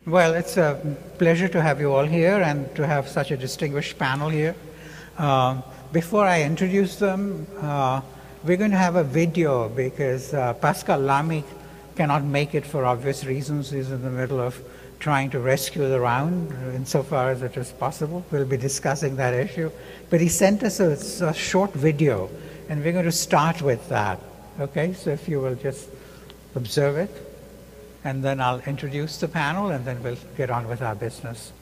Well, it's a pleasure to have you all here and to have such a distinguished panel here. Before I introduce them, we're going to have a video because Pascal Lamy cannot make it for obvious reasons. He's in the middle of trying to rescue the round insofar as it is possible. We'll be discussing that issue. But he sent us a short video, and we're going to start with that. Okay, so if you will just observe it, and then I'll introduce the panel, and then we'll get on with our business.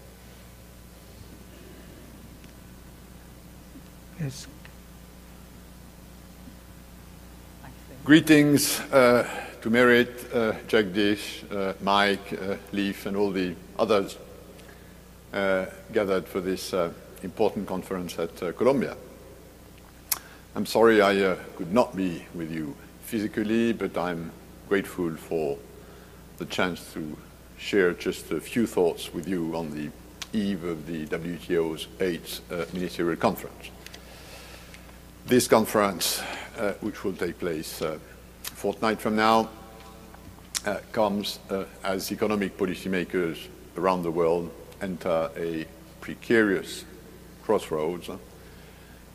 Yes. Greetings to Merit, Jagdish, Mike, Leif, and all the others gathered for this important conference at Columbia. I'm sorry I could not be with you physically, but I'm grateful for the chance to share just a few thoughts with you on the eve of the WTO's 8th Ministerial Conference. This conference, which will take place a fortnight from now, comes as economic policymakers around the world enter a precarious crossroads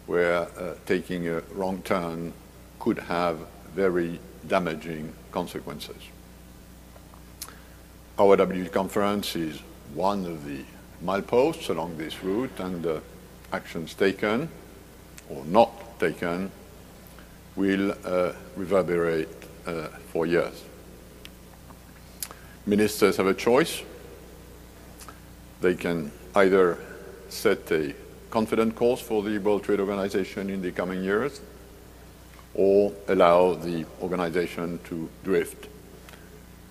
where taking a wrong turn could have very damaging consequences. Our WTO conference is one of the mileposts along this route, and actions taken or not taken will reverberate for years. Ministers have a choice. They can either set a confident course for the World Trade Organization in the coming years, or allow the organization to drift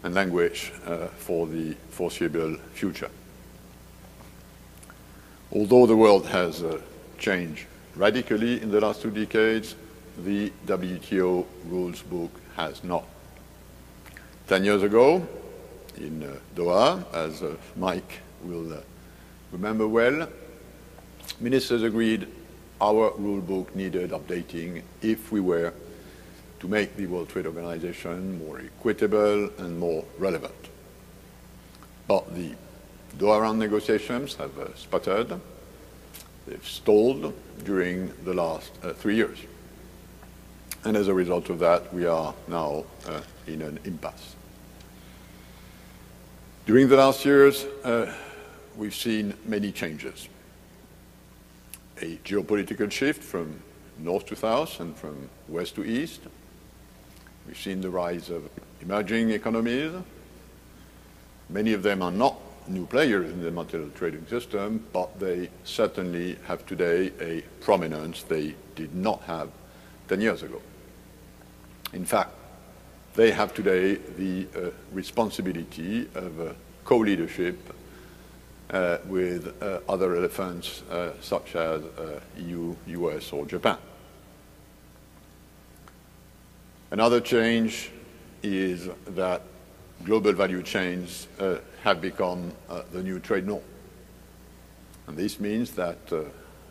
and languish for the foreseeable future. Although the world has changed radically in the last 2 decades, the WTO rules book has not. 10 years ago, in Doha, as Mike will remember well, ministers agreed our rule book needed updating if we were to make the World Trade Organization more equitable and more relevant. But the Doha round negotiations have sputtered. They've stalled during the last 3 years. And as a result of that, we are now in an impasse. During the last years, we've seen many changes. A geopolitical shift from north to south and from west to east. We've seen the rise of emerging economies. Many of them are not new players in the multilateral trading system, but they certainly have today a prominence they did not have 10 years ago. In fact, they have today the responsibility of co-leadership with other elephants such as EU, US, or Japan. Another change is that global value chains have become the new trade norm. And this means that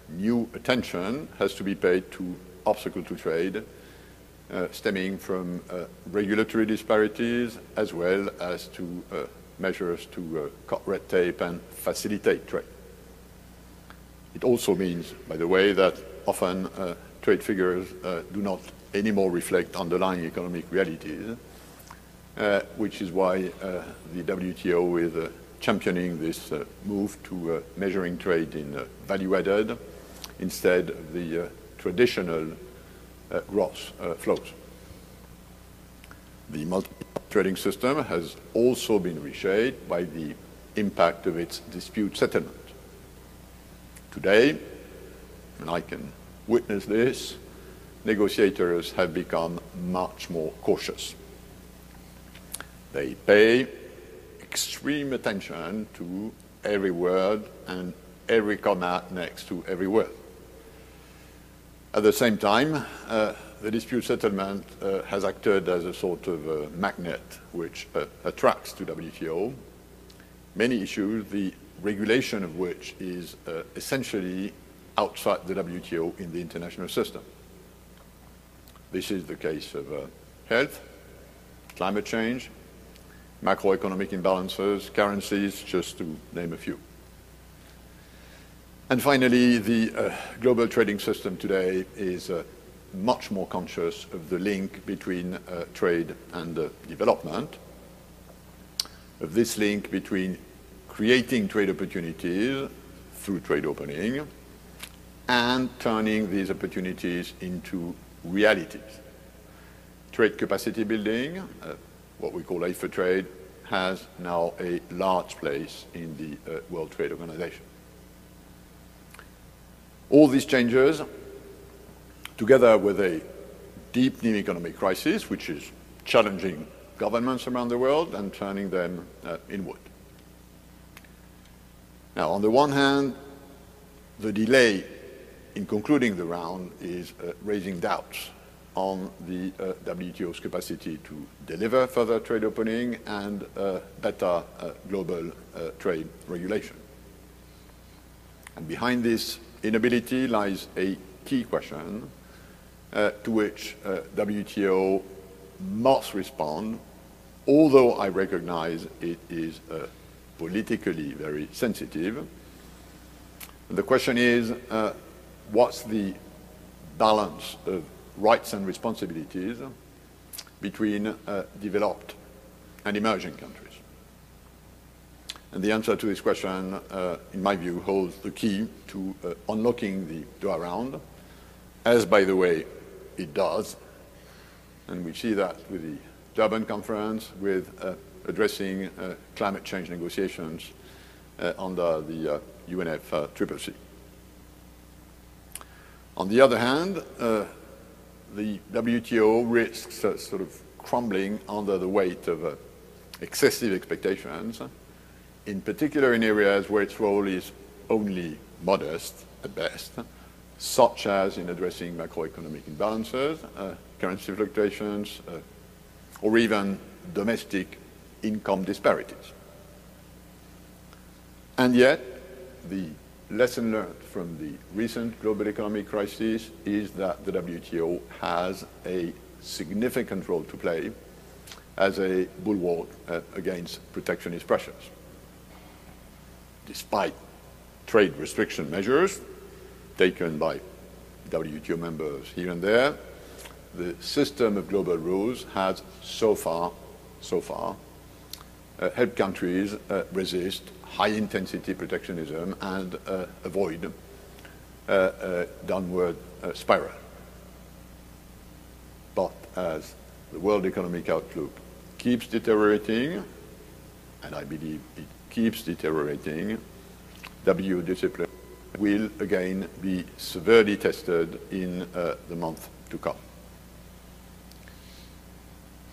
new attention has to be paid to obstacles to trade stemming from regulatory disparities as well as to measures to cut red tape and facilitate trade. It also means, by the way, that often trade figures do not anymore reflect underlying economic realities, which is why the WTO is championing this move to measuring trade in value added instead of the traditional gross flows. The multi-trading system has also been reshaped by the impact of its dispute settlement. Today, and I can witness this, negotiators have become much more cautious. They pay extreme attention to every word and every comma next to every word. At the same time, the dispute settlement has acted as a sort of magnet which attracts to WTO many issues, the regulation of which is essentially outside the WTO in the international system. This is the case of health, climate change, macroeconomic imbalances, currencies, just to name a few. And finally, the global trading system today is much more conscious of the link between trade and development, of this link between creating trade opportunities through trade opening and turning these opportunities into realities. Trade capacity building, what we call Leif trade, has now a large place in the World Trade Organization. All these changes, together with a deepening economic crisis, which is challenging governments around the world and turning them inward. Now, on the one hand, the delay in concluding the round is raising doubts on the WTO's capacity to deliver further trade opening and better global trade regulation. And behind this inability lies a key question to which WTO must respond, although I recognize it is politically very sensitive. The question is, what's the balance of rights and responsibilities between developed and emerging countries? And the answer to this question, in my view, holds the key to unlocking the Doha round, as, by the way, it does. And we see that with the Durban conference, with addressing climate change negotiations under the UNFCCC. On the other hand, the WTO risks sort of crumbling under the weight of excessive expectations, in particular in areas where its role is only modest at best, such as in addressing macroeconomic imbalances, currency fluctuations, or even domestic income disparities. And yet, the lesson learned from the recent global economic crisis is that the WTO has a significant role to play as a bulwark against protectionist pressures. Despite trade restriction measures taken by WTO members here and there, the system of global rules has so far helped countries resist high-intensity protectionism and avoid a downward spiral. But as the world economic outlook keeps deteriorating, and I believe it keeps deteriorating, WTO discipline will again be severely tested in the month to come.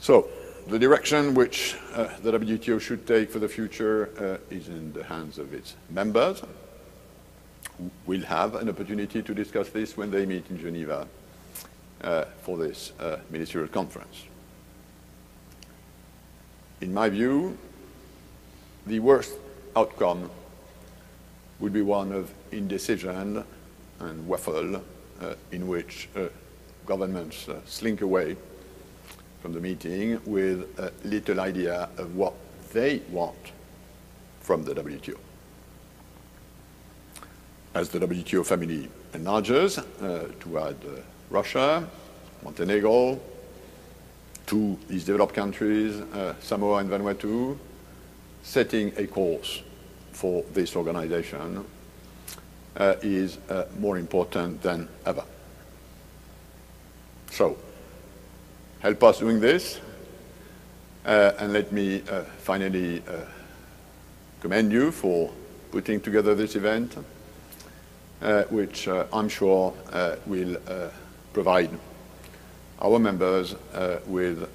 So, the direction which the WTO should take for the future is in the hands of its members, who will have an opportunity to discuss this when they meet in Geneva for this ministerial conference. In my view, the worst outcome would be one of indecision and waffle in which governments slink away from the meeting with little idea of what they want from the WTO. As the WTO family enlarges to add Russia, Montenegro, to these developed countries, Samoa and Vanuatu, setting a course for this organization is more important than ever. So, help us doing this, and let me finally commend you for putting together this event, which I'm sure will provide our members with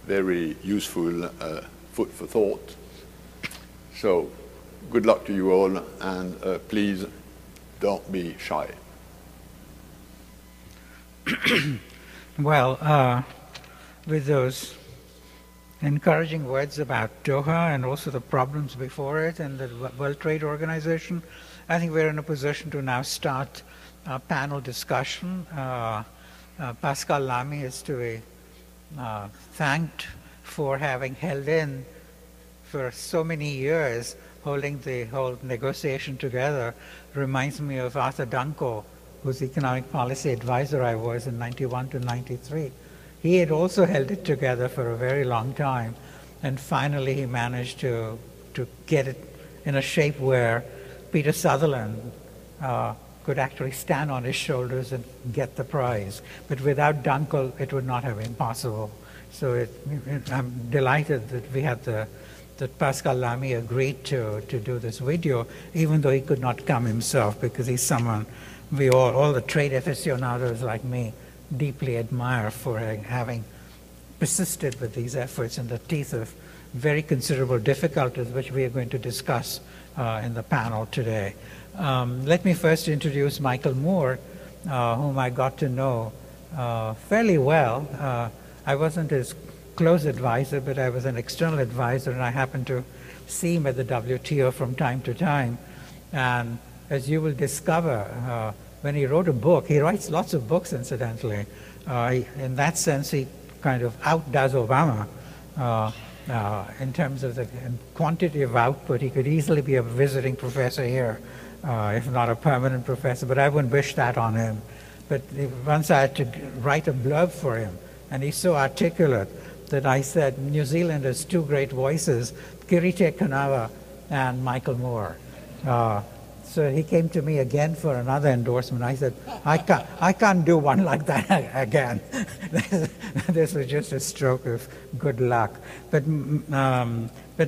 very useful food for thought. So, good luck to you all, and please don't be shy. Well, with those encouraging words about Doha and also the problems before it and the World Trade Organization, I think we're in a position to now start a panel discussion. Pascal Lamy is to be thanked for having held in for so many years, holding the whole negotiation together, reminds me of Arthur Dunkel, whose economic policy advisor I was in 91 to 93. He had also held it together for a very long time, and finally he managed to get it in a shape where Peter Sutherland could actually stand on his shoulders and get the prize. But without Dunkel, it would not have been possible. So I'm delighted that we had that Pascal Lamy agreed to do this video, even though he could not come himself, because he's someone we all the trade aficionados like me, deeply admire for having persisted with these efforts in the teeth of very considerable difficulties, which we are going to discuss in the panel today. Let me first introduce Michael Moore, whom I got to know fairly well. I wasn't his close advisor, but I was an external advisor, and I happened to see him at the WTO from time to time. And as you will discover, when he wrote a book, he writes lots of books, incidentally. In that sense, he kind of outdoes Obama in terms of the quantity of output. He could easily be a visiting professor here, if not a permanent professor, but I wouldn't wish that on him. But once I had to write a blurb for him, and he's so articulate that I said, New Zealand has two great voices, Kirite Kanawa and Michael Moore. So he came to me again for another endorsement. I said, I can't do one like that again. This was just a stroke of good luck. But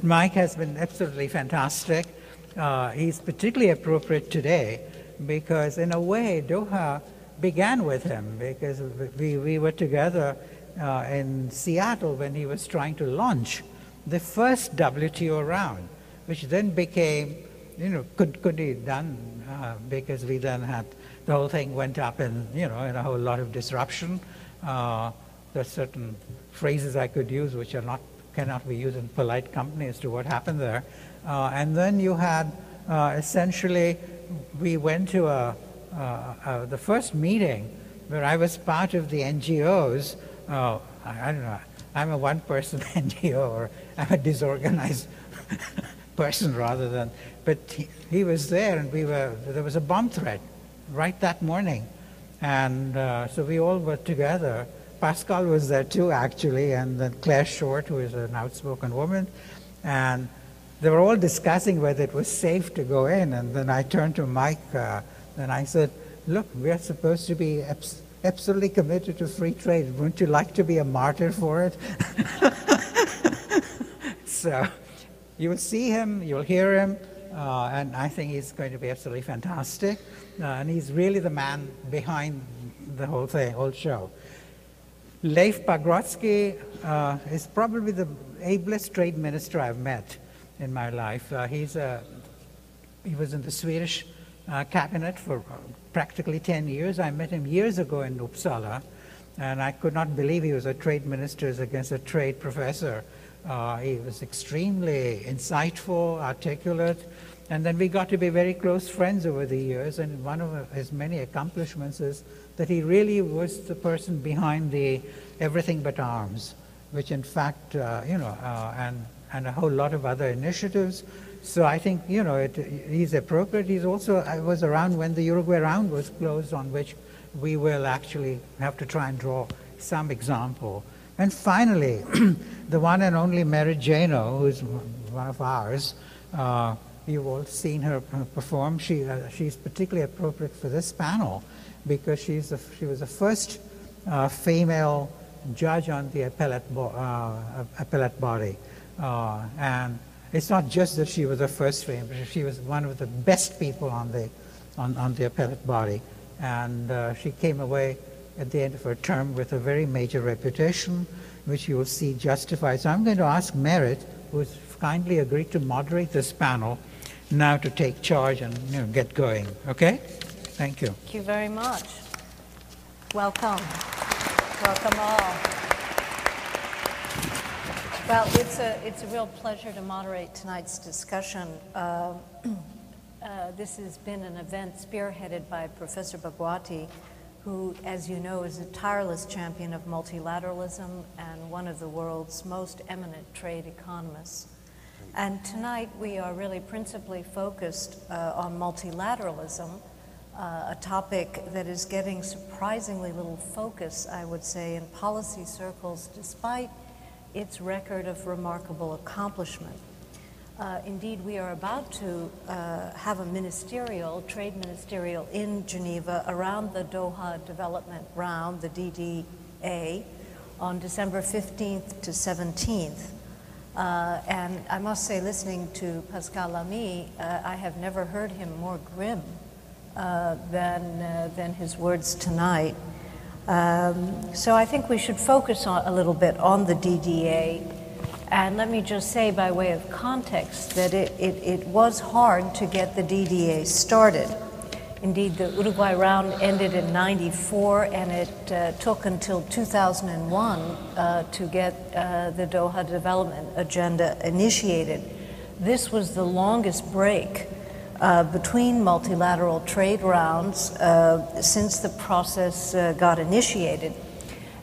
Mike has been absolutely fantastic. He's particularly appropriate today because, in a way, Doha began with him, because we were together in Seattle when he was trying to launch the first WTO round, which then became, could be done because we then had, the whole thing went up in, in a whole lot of disruption. There's certain phrases I could use which are cannot be used in polite company as to what happened there. And then you had essentially, we went to the first meeting where I was part of the NGOs. I don't know, I'm a one-person NGO, or I'm a disorganized person rather than, but he was there, and there was a bomb threat right that morning. And so we all were together. Pascal was there too, actually, and then Claire Short, who is an outspoken woman. And they were all discussing whether it was safe to go in. And then I turned to Mike, and I said, look, we are supposed to be absolutely committed to free trade. Wouldn't you like to be a martyr for it? So you will see him, you'll hear him, and I think he's going to be absolutely fantastic. And he's really the man behind the whole thing, whole show. Leif Pagrotsky is probably the ablest trade minister I've met in my life. He was in the Swedish cabinet for practically 10 years. I met him years ago in Uppsala, and I could not believe he was a trade minister against a trade professor. He was extremely insightful, articulate, and then we got to be very close friends over the years. And one of his many accomplishments is that he really was the person behind the Everything But Arms, which in fact, and a whole lot of other initiatives. So I think, he's appropriate. He's also, I was around when the Uruguay round was closed, on which we will actually have to try and draw some example. And finally, the one and only Mary Janow, who is one of ours. You've all seen her perform. She's particularly appropriate for this panel because she was the first female judge on the appellate body. And it's not just that she was the first female, but she was one of the best people on the appellate body. And she came away at the end of her term with a very major reputation, which you will see justified. So I'm going to ask Merit, who has kindly agreed to moderate this panel, now to take charge and get going. Okay? Thank you. Thank you very much. Welcome. Welcome all. Well, it's a real pleasure to moderate tonight's discussion. This has been an event spearheaded by Professor Bhagwati, who, as you know, is a tireless champion of multilateralism and one of the world's most eminent trade economists. And tonight we are really principally focused on multilateralism, a topic that is getting surprisingly little focus, I would say, in policy circles, despite its record of remarkable accomplishment. Indeed, we are about to have a trade ministerial in Geneva around the Doha Development Round, the DDA, on December 15th to 17th. And I must say, listening to Pascal Lamy, I have never heard him more grim than his words tonight. So I think we should focus a little bit on the DDA. And let me just say, by way of context, that it was hard to get the DDA started. Indeed, the Uruguay round ended in '94, and it took until 2001 to get the Doha Development Agenda initiated. This was the longest break between multilateral trade rounds since the process got initiated.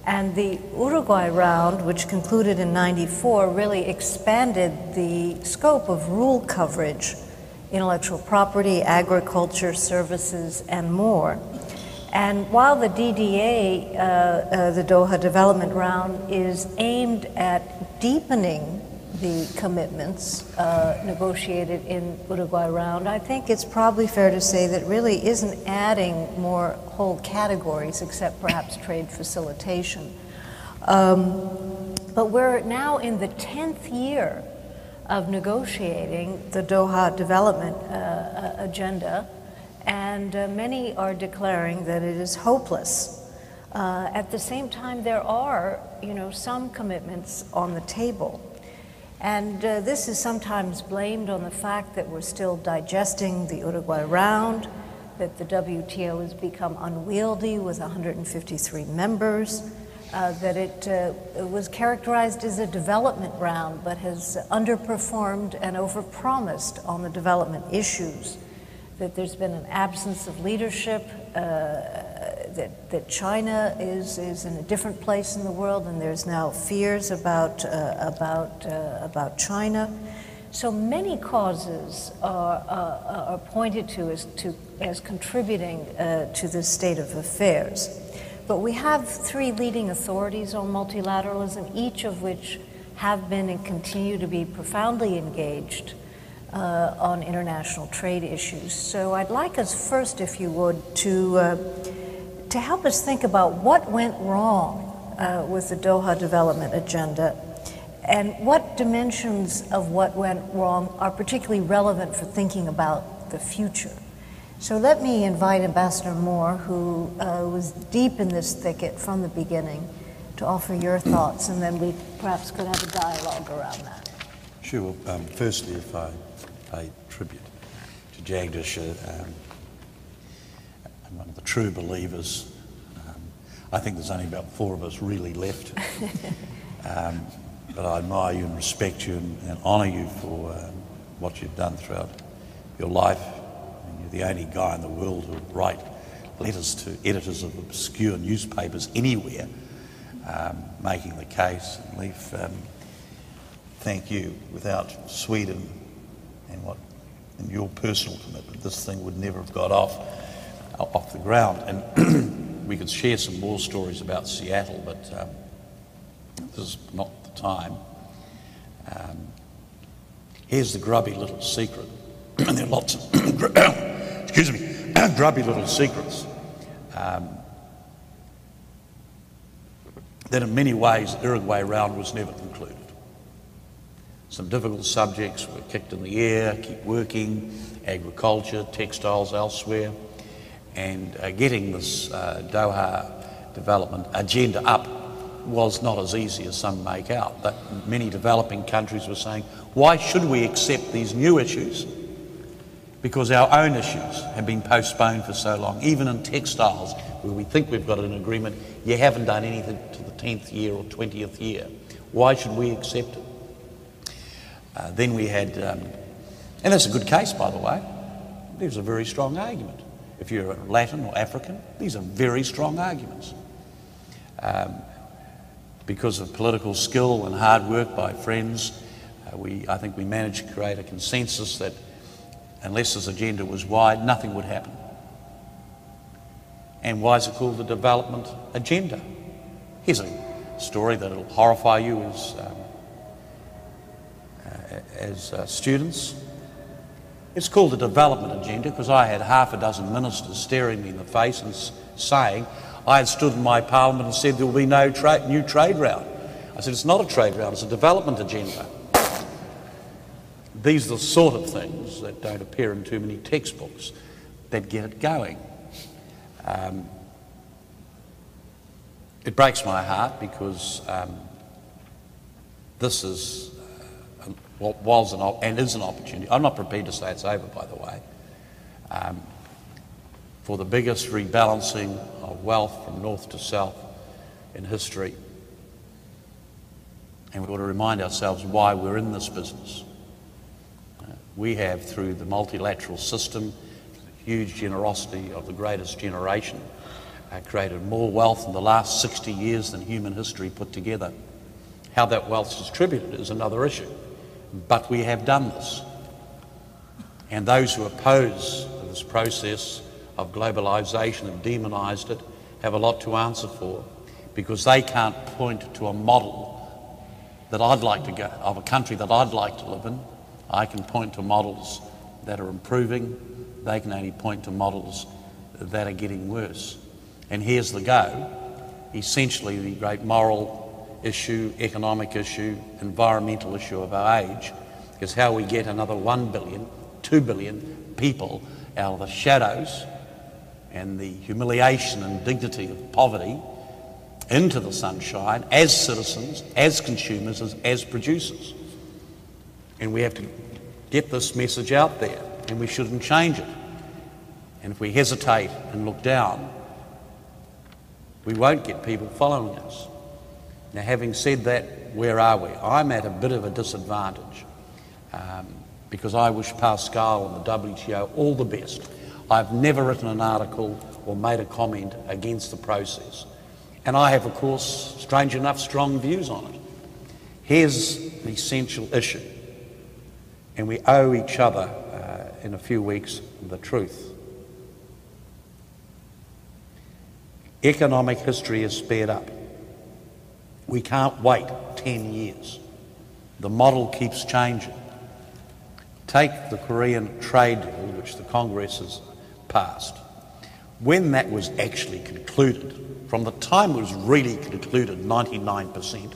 And the Uruguay round, which concluded in '94, really expanded the scope of rule coverage, intellectual property, agriculture, services, and more. And while the DDA, the Doha Development Round, is aimed at deepening the commitments negotiated in Uruguay round, I think it's probably fair to say that really isn't adding more whole categories except perhaps trade facilitation. But we're now in the 10th year of negotiating the Doha Development Agenda, and many are declaring that it is hopeless. At the same time, there are, some commitments on the table. And this is sometimes blamed on the fact that we're still digesting the Uruguay round, that the WTO has become unwieldy with 153 members, that it was characterized as a development round but has underperformed and overpromised on the development issues, that there's been an absence of leadership, that China is in a different place in the world, and there's now fears about China. So many causes are pointed to as contributing to this state of affairs. But we have three leading authorities on multilateralism, each of which have been and continue to be profoundly engaged on international trade issues. So I'd like us first, if you would, to help us think about what went wrong with the Doha Development Agenda and what dimensions of what went wrong are particularly relevant for thinking about the future. So let me invite Ambassador Moore, who was deep in this thicket from the beginning, to offer your thoughts, and then we perhaps could have a dialogue around that. Sure. Firstly, if I pay tribute to Jagdish, I'm one of the true believers. I think there's only about 4 of us really left. But I admire you and respect you and honour you for what you've done throughout your life. And you're the only guy in the world who would write letters to editors of obscure newspapers anywhere, making the case. And Leif, thank you. Without Sweden and your personal commitment, this thing would never have got off the ground. And we could share some more stories about Seattle, but this is not the time. Here's the grubby little secret. And there are lots of grubby little secrets. That in many ways the Uruguay round was never concluded. Some difficult subjects were kicked in the air, keep working, agriculture, textiles elsewhere, and getting this Doha development agenda up was not as easy as some make out. That many developing countries were saying, why should we accept these new issues? Because our own issues have been postponed for so long. Even in textiles, where we think we've got an agreement, you haven't done anything to the 10th year or 20th year. Why should we accept it? Then we had, and that's a good case, by the way. There's a very strong argument. If you're Latin or African, these are very strong arguments. Because of political skill and hard work by friends, I think we managed to create a consensus that unless this agenda was wide, nothing would happen. And why is it called the development agenda? Here's a story that will horrify you as students. It's called the development agenda because I had half a dozen ministers staring me in the face and saying, I had stood in my parliament and said there will be no new trade round. I said, it's not a trade round, it's a development agenda. These are the sort of things that don't appear in too many textbooks that get it going. It breaks my heart because this is what was and is an opportunity. I'm not prepared to say it's over, by the way, for the biggest rebalancing of wealth from north to south in history. And we've got to remind ourselves why we're in this business. We have, through the multilateral system, the huge generosity of the greatest generation, created more wealth in the last 60 years than human history put together. How that wealth's distributed is another issue. But we have done this. And those who oppose this process of globalisation and demonised it have a lot to answer for, because they can't point to a model that I'd like to go, of a country that I'd like to live in. I can point to models that are improving. They can only point to models that are getting worse. And here's the go. Essentially, the great moral issue, economic issue, environmental issue of our age is how we get another 1 billion, 2 billion people out of the shadows and the humiliation and dignity of poverty into the sunshine as citizens, as consumers, as producers. And we have to get this message out there, and we shouldn't change it. And if we hesitate and look down, we won't get people following us. Now, having said that, where are we? I'm at a bit of a disadvantage because I wish Pascal and the WTO all the best. I've never written an article or made a comment against the process. And I have, of course, strange enough, strong views on it. Here's the essential issue, and we owe each other in a few weeks the truth. Economic history is sped up. We can't wait 10 years. The model keeps changing. Take the Korean trade deal, which the Congress has passed. When that was actually concluded, from the time it was really concluded, 99%,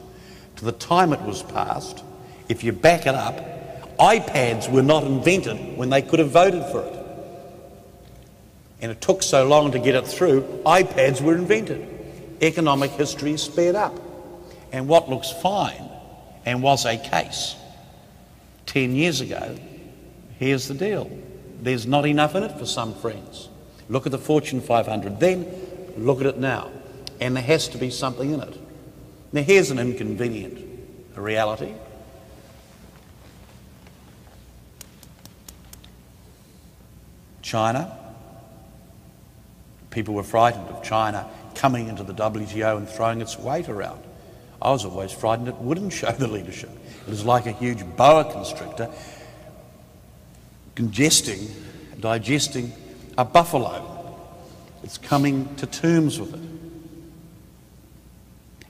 to the time it was passed, if you back it up, iPads were not invented when they could have voted for it. And it took so long to get it through, iPads were invented. Economic history is sped up. And what looks fine and was a case 10 years ago, here's the deal. There's not enough in it for some friends. Look at the Fortune 500 then, look at it now. And there has to be something in it. Now here's an inconvenient reality. China. People were frightened of China coming into the WTO and throwing its weight around. I was always frightened it wouldn't show the leadership. It was like a huge boa constrictor digesting a buffalo. It's coming to terms with it.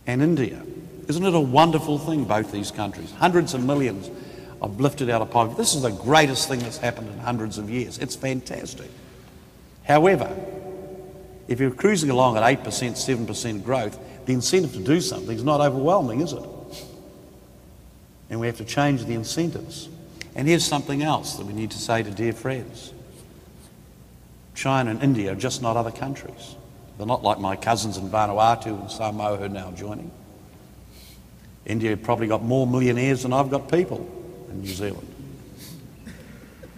And India. Isn't it a wonderful thing, both these countries? Hundreds of millions are lifted out of poverty. This is the greatest thing that's happened in hundreds of years. It's fantastic. However, if you're cruising along at 8%, 7% growth, the incentive to do something is not overwhelming, is it? And we have to change the incentives. And here's something else that we need to say to dear friends. China and India are just not other countries. They're not like my cousins in Vanuatu and Samoa who are now joining. India probably got more millionaires than I've got people in New Zealand.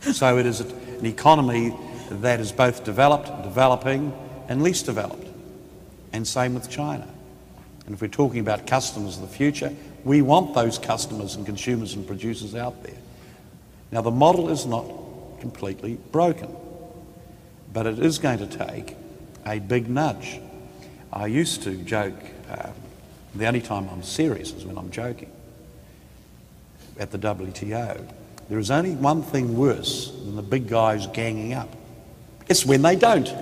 So it is an economy that is both developed, developing, and least developed. And same with China. And if we're talking about customers of the future, we want those customers and consumers and producers out there. Now, the model is not completely broken, but it is going to take a big nudge. I used to joke, the only time I'm serious is when I'm joking. at the WTO, there is only one thing worse than the big guys ganging up. It's when they don't.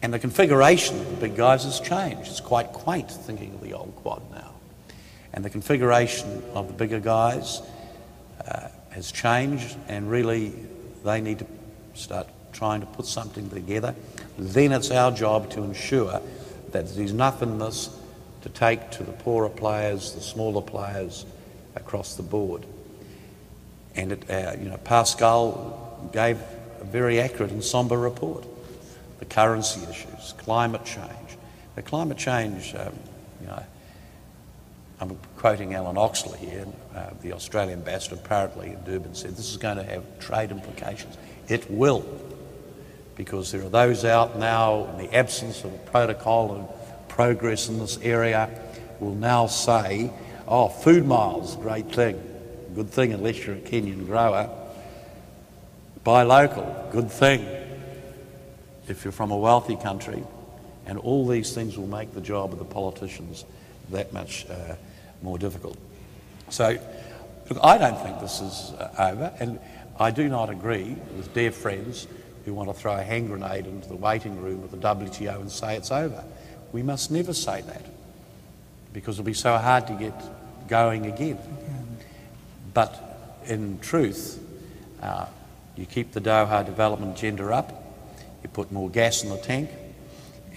And the configuration of the big guys has changed. It's quite quaint thinking of the old Quad now. And the configuration of the bigger guys has changed, and really they need to start trying to put something together. Then it's our job to ensure that there's enough in this to take to the poorer players, the smaller players across the board. And Pascal gave a very accurate and sombre report. The currency issues, climate change. The climate change, I'm quoting Alan Oxley here, the Australian ambassador apparently in Durban said this is going to have trade implications. It will, because there are those out now in the absence of a protocol and progress in this area will now say, oh, food miles, great thing, good thing unless you're a Kenyan grower. Buy local, good thing if you're from a wealthy country, and all these things will make the job of the politicians that much more difficult. So, look, I don't think this is over, and I do not agree with dear friends who want to throw a hand grenade into the waiting room of the WTO and say it's over. We must never say that, because it'll be so hard to get going again. But in truth, you keep the Doha development agenda up, you put more gas in the tank,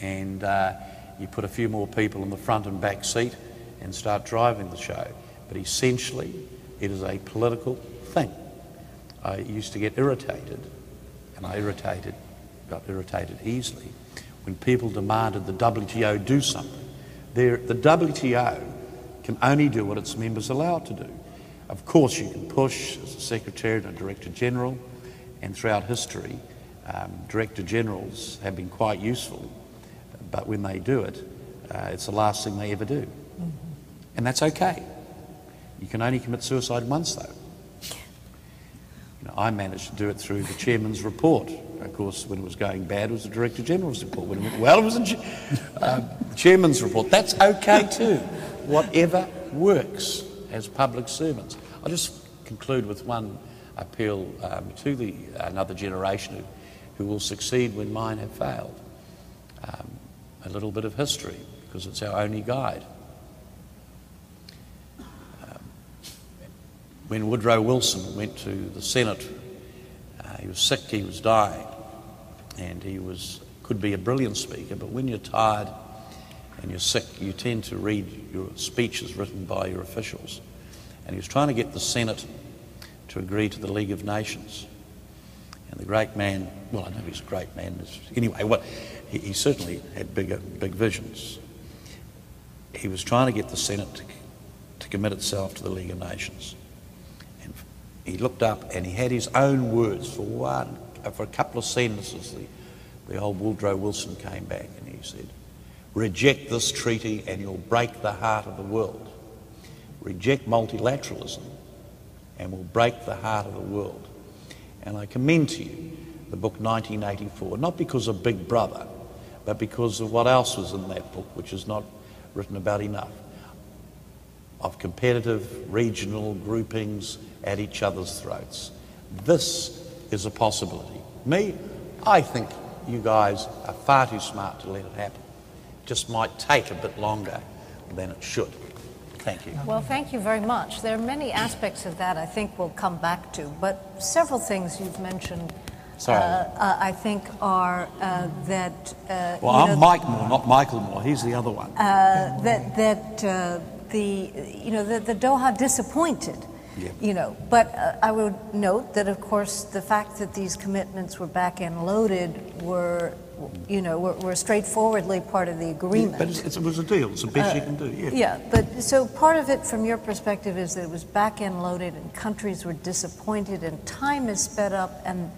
and you put a few more people in the front and back seat and start driving the show. But essentially, it is a political thing. I used to get irritated, and I got irritated easily, when people demanded the WTO do something. The WTO can only do what its members are allowed to do. Of course, you can push as a Secretary and a Director General, and throughout history, Director Generals have been quite useful, but when they do it, it's the last thing they ever do. Mm-hmm. And that's okay. You can only commit suicide once, though. I managed to do it through the Chairman's report. Of course, when it was going bad, it was the Director General's report. When it went well, it was the Chairman's report. That's okay too. Whatever works as public servants. I'll just conclude with one appeal to another generation who will succeed when mine have failed. A little bit of history, because it's our only guide. When Woodrow Wilson went to the Senate, he was sick, he was dying, and he could be a brilliant speaker, but when you're tired and you're sick, you tend to read your speeches written by your officials. And he was trying to get the Senate to agree to the League of Nations. And the great man, well, I know he's a great man. Anyway, he certainly had big visions. He was trying to get the Senate to commit itself to the League of Nations. And he looked up and he had his own words for a couple of sentences. The old Woodrow Wilson came back and he said, "Reject this treaty and you'll break the heart of the world. Reject multilateralism and we'll break the heart of the world." And I commend to you the book 1984, not because of Big Brother, but because of what else was in that book, which is not written about enough, of competitive regional groupings at each other's throats. This is a possibility. I think you guys are far too smart to let it happen. It just might take a bit longer than it should. Thank you. Well, thank you very much. There are many aspects of that I think we'll come back to, but several things you've mentioned I think are that... I'm Mike Moore, not Michael Moore. He's the other one. The Doha disappointed, but I would note that, of course, the fact that these commitments were back-end loaded were straightforwardly part of the agreement. But it was a deal. It's the best you can do, Yeah, but so part of it from your perspective is that it was back-end loaded and countries were disappointed and time is sped up and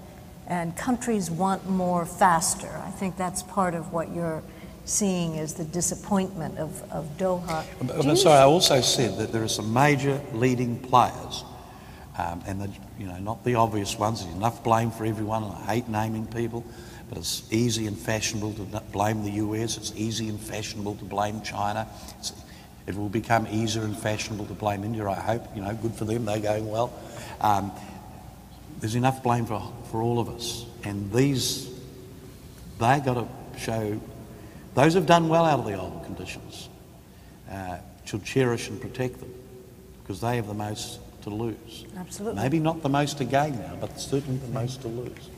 countries want more faster. I think that's part of what you're seeing is the disappointment of Doha. I'm sorry, I also said that there are some major leading players, and not the obvious ones. There's enough blame for everyone, and I hate naming people, but it's easy and fashionable to blame the US. It's easy and fashionable to blame China. It will become easier and fashionable to blame India, I hope. You know, good for them, they're going well. There's enough blame for all of us. And they've got to show, those who've done well out of the old conditions should cherish and protect them, because they have the most to lose. Absolutely. Maybe not the most to gain now, but certainly the most to lose.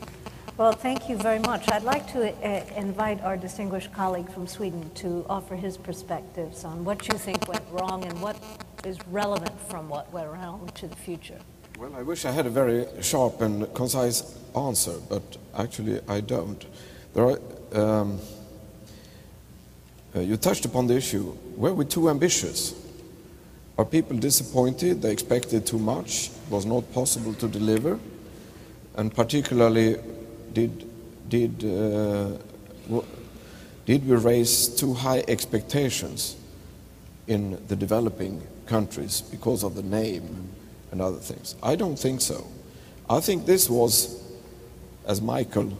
Well, thank you very much. I'd like to invite our distinguished colleague from Sweden to offer his perspectives on what you think went wrong and what is relevant from what went wrong to the future. Well, I wish I had a very sharp and concise answer, but actually I don't. There are, you touched upon the issue. Were we too ambitious? Are people disappointed? They expected too much, it was not possible to deliver, and particularly did we raise too high expectations in the developing countries because of the name and other things? I don't think so. I think this was, as Michael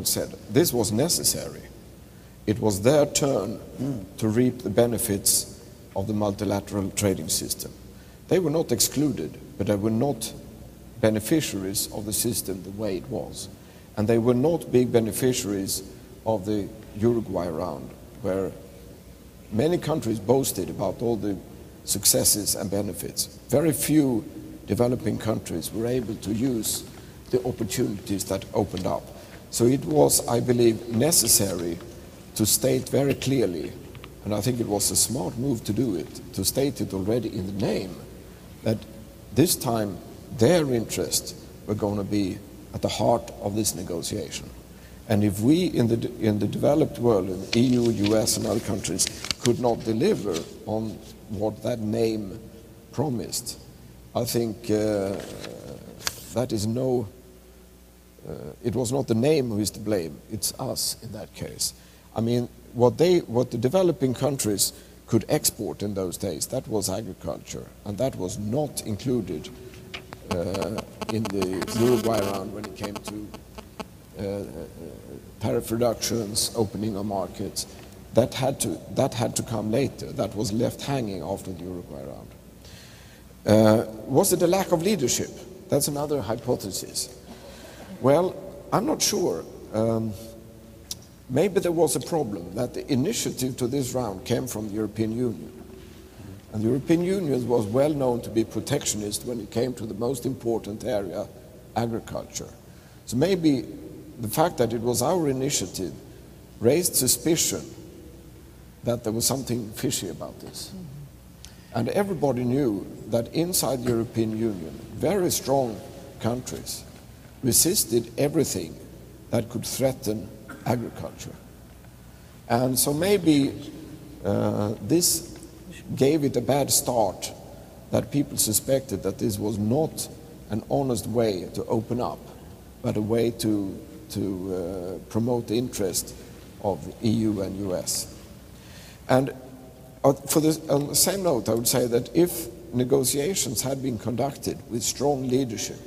said, this was necessary. It was their turn to reap the benefits of the multilateral trading system. They were not excluded, but they were not beneficiaries of the system the way it was. And they were not big beneficiaries of the Uruguay round, where many countries boasted about all the successes and benefits. Very few developing countries were able to use the opportunities that opened up. So it was, I believe, necessary to state very clearly, and I think it was a smart move to do it, to state it already in the name, that this time their interests were going to be at the heart of this negotiation. And if we in the developed world, in the EU, US and other countries, could not deliver on what that name promised, I think that is it was not the name who is to blame, it's us in that case. I mean, what the developing countries could export in those days, that was agriculture, and that was not included in the Uruguay round when it came to tariff reductions, opening of markets. That had to come later. That was left hanging after the Uruguay round. Was it a lack of leadership? That's another hypothesis. Well, I'm not sure. Maybe there was a problem that the initiative to this round came from the European Union. And the European Union was well known to be protectionist when it came to the most important area, agriculture. So maybe the fact that it was our initiative raised suspicion that there was something fishy about this. And everybody knew that inside the European Union, very strong countries resisted everything that could threaten agriculture. And so maybe this gave it a bad start, that people suspected that this was not an honest way to open up, but a way to promote the interest of the EU and US. And on the same note, I would say that if negotiations had been conducted with strong leadership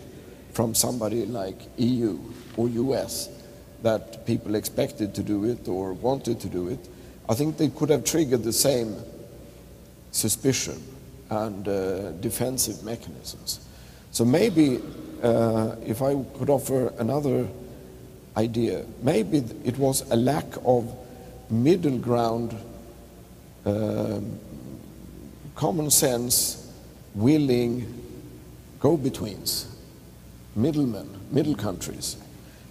from somebody like EU or US, that people expected to do it or wanted to do it, I think they could have triggered the same suspicion and defensive mechanisms. So maybe, if I could offer another idea, maybe it was a lack of middle ground, common sense, willing go-betweens, middlemen, middle countries.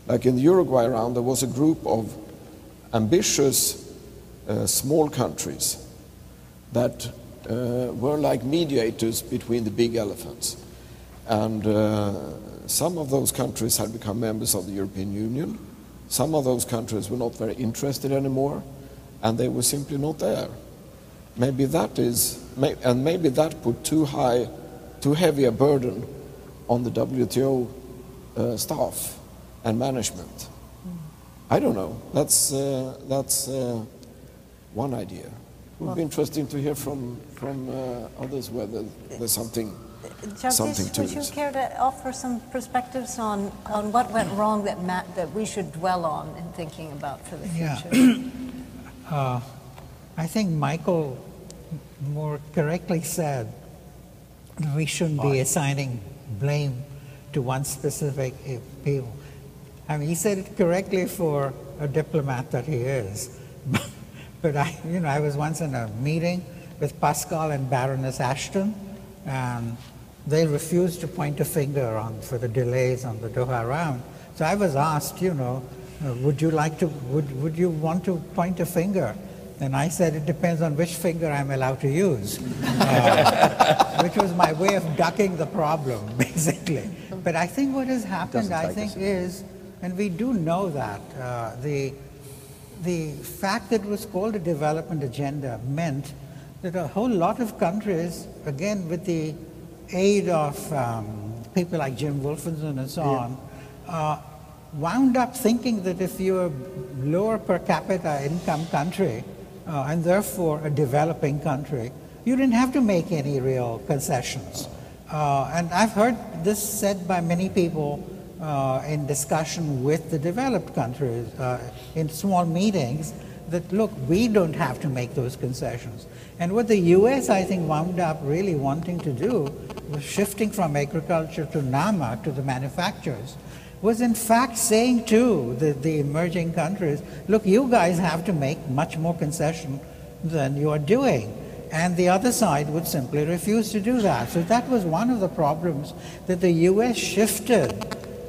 Like in the Uruguay round, there was a group of ambitious small countries that were like mediators between the big elephants. And some of those countries had become members of the European Union. Some of those countries were not very interested anymore, and they were simply not there. Maybe that is, and maybe that put too heavy a burden on the WTO staff and management. I don't know. That's one idea. It would be interesting to hear from others whether there's something Jagdish, to would you it. care to offer some perspectives on what went wrong that we should dwell on in thinking about for the future? I think Michael more correctly said that we shouldn't be assigning blame to one specific people. I mean, he said it correctly for a diplomat that he is. But I was once in a meeting with Pascal and Baroness Ashton, and they refused to point a finger for the delays on the Doha round. So I was asked, would you want to point a finger? And I said, it depends on which finger I'm allowed to use, which was my way of ducking the problem, basically. But I think what has happened, is, and we do know that, the fact that it was called a development agenda meant that a whole lot of countries, again with the aid of people like Jim Wolfensohn and so on, wound up thinking that if you're a lower per capita income country, and therefore a developing country, you didn't have to make any real concessions. And I've heard this said by many people in discussion with the developed countries, in small meetings, that look, we don't have to make those concessions. And what the US, I think, wound up really wanting to do was shifting from agriculture to NAMA, to the manufacturers, was in fact saying to the emerging countries, look, you guys have to make much more concession than you are doing. And the other side would simply refuse to do that. So that was one of the problems, that the US shifted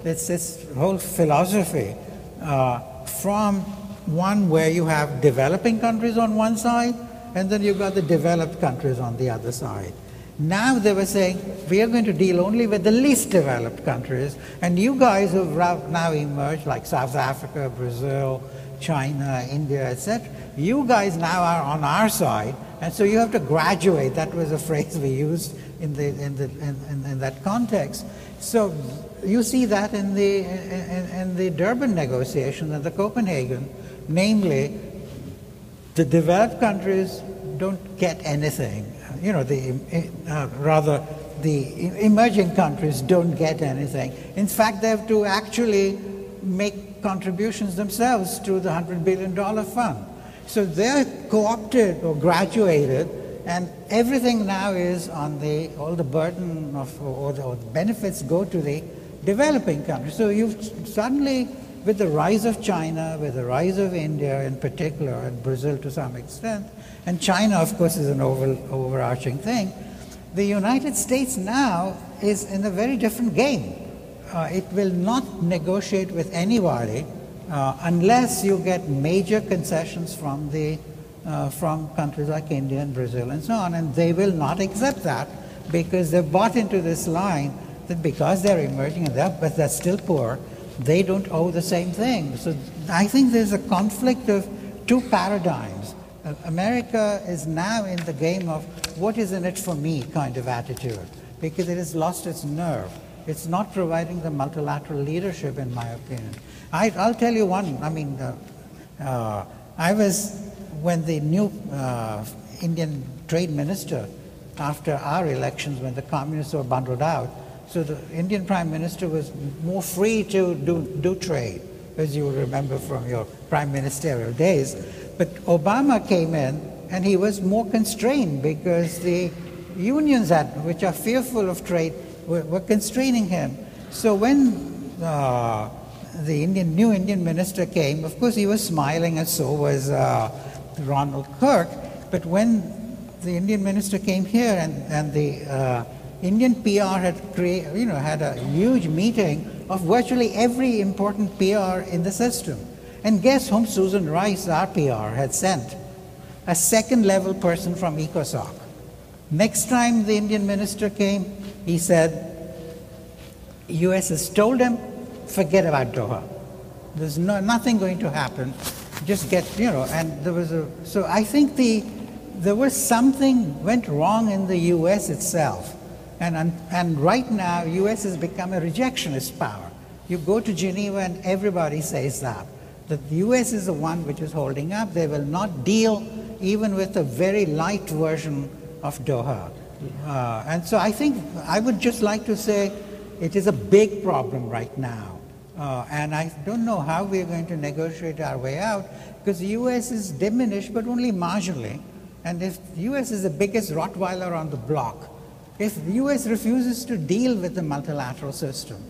this whole philosophy from one where you have developing countries on one side, and then you've got the developed countries on the other side. Now they were saying, we are going to deal only with the least developed countries, and you guys who have now emerged, like South Africa, Brazil, China, India, etc., you guys now are on our side, and so you have to graduate. That was a phrase we used in that context. So you see that in the Durban negotiations and the Copenhagen, namely, the developed countries don't get anything. Rather, the emerging countries don't get anything. In fact, they have to actually make contributions themselves to the $100 billion fund. So they're co-opted or graduated, and everything now is on all the burden or the benefits go to the developing countries. So you've suddenly, with the rise of China, with the rise of India in particular, and Brazil to some extent, and China, of course, is an overarching thing, the United States now is in a very different game. It will not negotiate with anybody unless you get major concessions from countries like India and Brazil and so on, and they will not accept that because they've bought into this line that because they're emerging but they're still poor, they don't owe the same thing. So I think there's a conflict of two paradigms. America is now in the game of what is in it for me kind of attitude, because it has lost its nerve. It's not providing the multilateral leadership, in my opinion. I'll tell you one. I mean, when the new Indian trade minister, after our elections, when the communists were bundled out, so the Indian Prime Minister was more free to do trade, as you will remember from your prime ministerial days. But Obama came in, and he was more constrained because the unions, which are fearful of trade, were constraining him. So when the new Indian minister came, of course he was smiling, and so was Ronald Kirk. But when the Indian minister came here, and the Indian PR had a huge meeting of virtually every important PR in the system. And guess whom Susan Rice, our PR, had sent? A second-level person from ECOSOC. Next time the Indian minister came, he said, US has told him, forget about Doha. There's nothing going to happen. Just and there was so I think there was something went wrong in the US itself. And right now, US has become a rejectionist power. You go to Geneva and everybody says that the US is the one which is holding up. They will not deal even with a very light version of Doha. And so I think I would just like to say it is a big problem right now. And I don't know how we're going to negotiate our way out, because the US is diminished, but only marginally. And if the US is the biggest Rottweiler on the block, if the US refuses to deal with the multilateral system,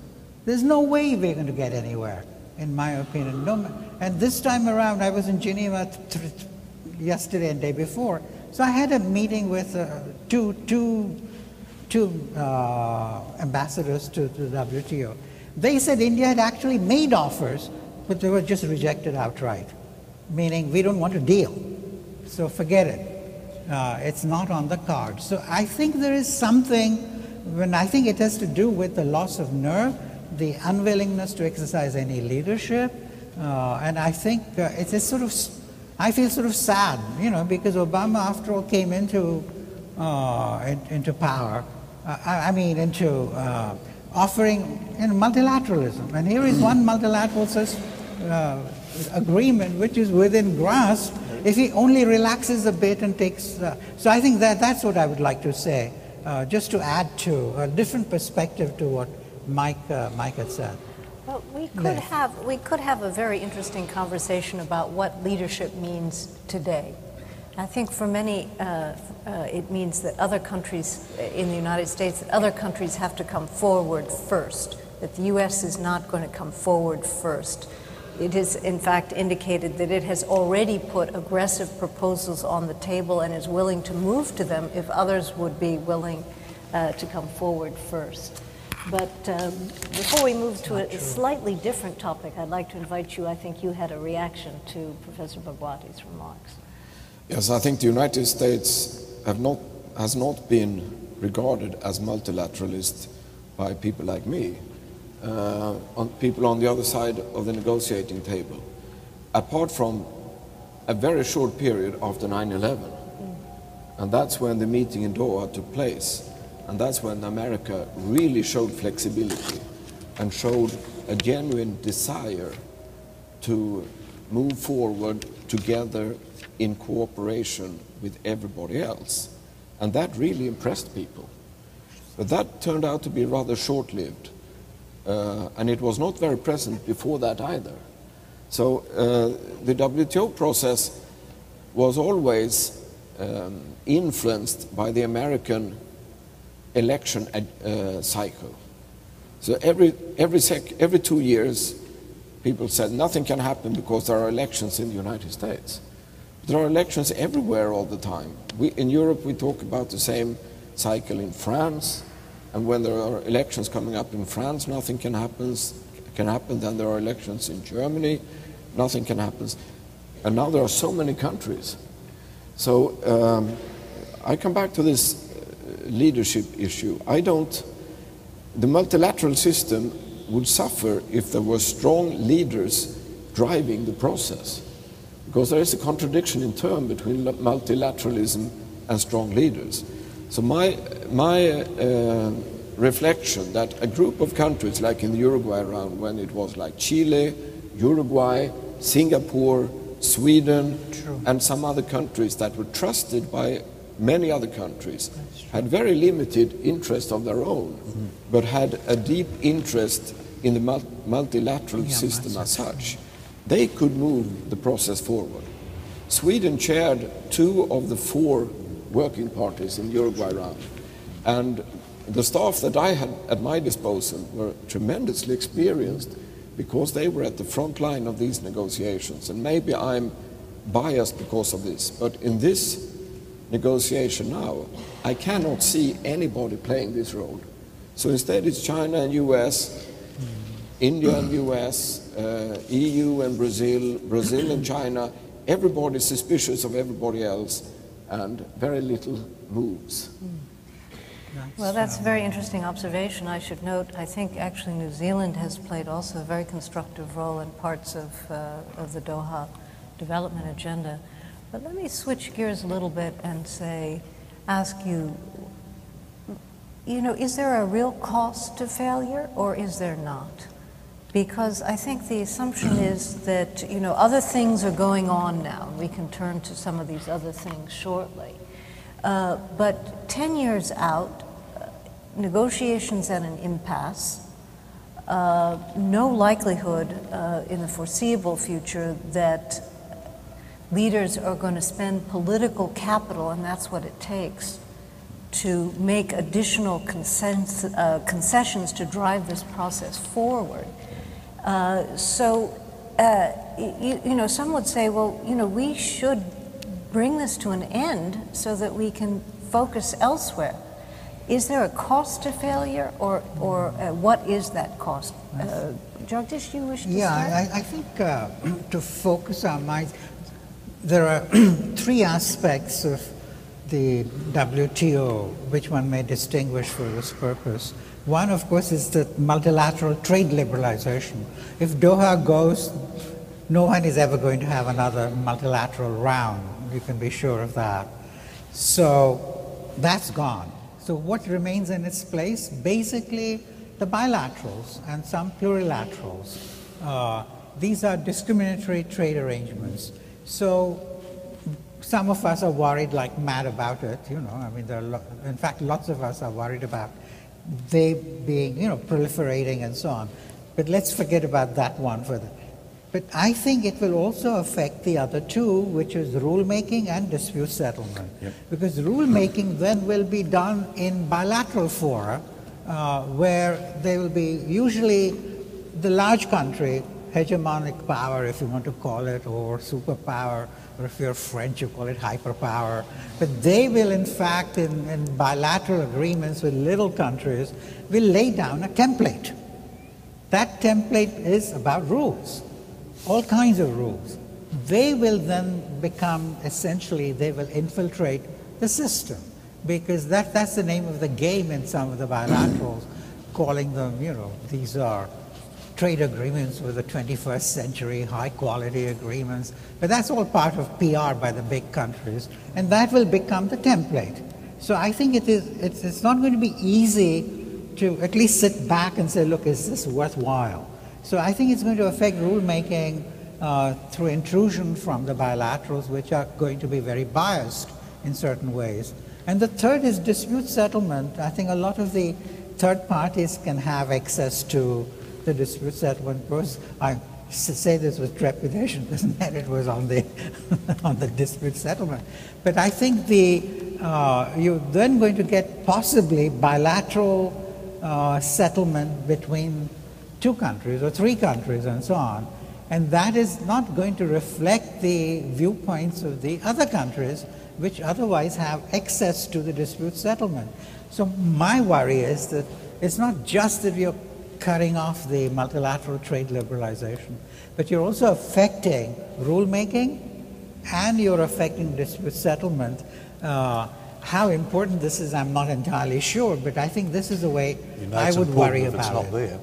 there's no way we're going to get anywhere, in my opinion. No, and this time around, I was in Geneva yesterday and day before, so I had a meeting with two ambassadors to the WTO. They said India had actually made offers, but they were just rejected outright, meaning we don't want to deal, so forget it. It's not on the card. So I think there is something, when I think it has to do with the loss of nerve, the unwillingness to exercise any leadership, and I think it's a sort of, I feel sort of sad, you know, because Obama, after all, came into power. Into offering multilateralism, and here is one multilateral agreement which is within grasp if he only relaxes a bit and takes. So I think that's what I would like to say, just to add to a different perspective to what Mike had said. Well, we could have a very interesting conversation about what leadership means today. I think for many, it means that other countries in the United States, that other countries have to come forward first, that the U.S. is not going to come forward first. It is, in fact, indicated that it has already put aggressive proposals on the table and is willing to move to them if others would be willing to come forward first. But before we move to a slightly different topic, I'd like to invite you, I think you had a reaction to Professor Bhagwati's remarks. Yes, I think the United States has not been regarded as multilateralist by people like me, people on the other side of the negotiating table, apart from a very short period after 9/11. And that's when the meeting in Doha took place. And that's when America really showed flexibility and showed a genuine desire to move forward together in cooperation with everybody else. And that really impressed people. But that turned out to be rather short-lived. And it was not very present before that either. So the WTO process was always influenced by the American election cycle. So every 2 years, people said nothing can happen because there are elections in the United States. There are elections everywhere all the time. In Europe, we talk about the same cycle in France, and when there are elections coming up in France, nothing can happen. Then there are elections in Germany, nothing can happen. And now there are so many countries. So I come back to this leadership issue. The multilateral system would suffer if there were strong leaders driving the process, because there is a contradiction in term between multilateralism and strong leaders. So my reflection that a group of countries, like in the Uruguay round, when it was like Chile, Uruguay, Singapore, Sweden, and some other countries that were trusted by many other countries, had very limited interest of their own, but had a deep interest in the multilateral system as such. They could move the process forward. Sweden chaired 2 of the 4 working parties in the Uruguay round. And the staff that I had at my disposal were tremendously experienced because they were at the front line of these negotiations. And maybe I'm biased because of this, but in this negotiation now, I cannot see anybody playing this role. So instead it's China and US, India and US, EU and Brazil and China. Everybody's suspicious of everybody else, and very little moves. Well, that's a very interesting observation. I should note, I think actually New Zealand has played also a very constructive role in parts of the Doha development agenda. But let me switch gears a little bit and ask you, is there a real cost to failure, or is there not? Because I think the assumption is that, other things are going on now. We can turn to some of these other things shortly. But 10 years out, negotiations at an impasse, no likelihood in the foreseeable future that leaders are going to spend political capital, and that's what it takes, to make additional concessions to drive this process forward. You know, some would say, well, you know, we should bring this to an end so that we can focus elsewhere. Is there a cost to failure, or what is that cost? Jagdish, you wish to start? Yeah, I think to focus our minds, there are three aspects of the WTO which one may distinguish for this purpose. One, of course, is the multilateral trade liberalization. If Doha goes, no one is ever going to have another multilateral round. You can be sure of that. So that's gone. So what remains in its place? Basically, the bilaterals and some plurilaterals. These are discriminatory trade arrangements. So some of us are worried like mad about it, you know. I mean, in fact, lots of us are worried about they being, you know, proliferating and so on. But let's forget about that one further. But I think it will also affect the other two, which is rulemaking and dispute settlement. Yep. Because rulemaking then will be done in bilateral fora, where they will be usually the large country, hegemonic power, if you want to call it, or superpower, or if you're French, you call it hyperpower. But they will, in fact, in bilateral agreements with little countries, will lay down a template. That template is about rules, all kinds of rules. They will then become, essentially, they will infiltrate the system, because that's the name of the game in some of the bilaterals, calling them, you know, these are trade agreements with the 21st century, high-quality agreements. But that's all part of PR by the big countries, and that will become the template. So I think it's not going to be easy to at least sit back and say, look, is this worthwhile? So I think it's going to affect rulemaking through intrusion from the bilaterals, which are going to be very biased in certain ways. And the third is dispute settlement. I think a lot of the third parties can have access to the dispute settlement process. I say this with trepidation because it was on the on the dispute settlement. But I think you're then going to get possibly bilateral settlement between two countries or three countries and so on. And that is not going to reflect the viewpoints of the other countries which otherwise have access to the dispute settlement. So my worry is that it's not just that you're cutting off the multilateral trade liberalization, but you're also affecting rulemaking and you're affecting dispute settlement. How important this is, I'm not entirely sure, but I think this is the way I would worry about it. It's not there.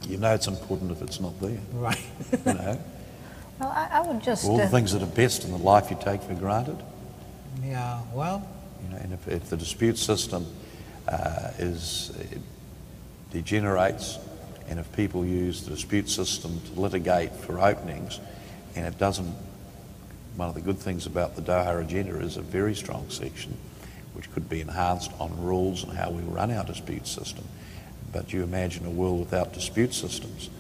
You know it's important if it's not there. Right. You know? Well, I would just... all the things that are best in the life you take for granted. Yeah, well... You know, and if the dispute system degenerates, and if people use the dispute system to litigate for openings, and it doesn't... One of the good things about the Doha agenda is a very strong section which could be enhanced on rules and how we run our dispute system. But you imagine a world without dispute systems.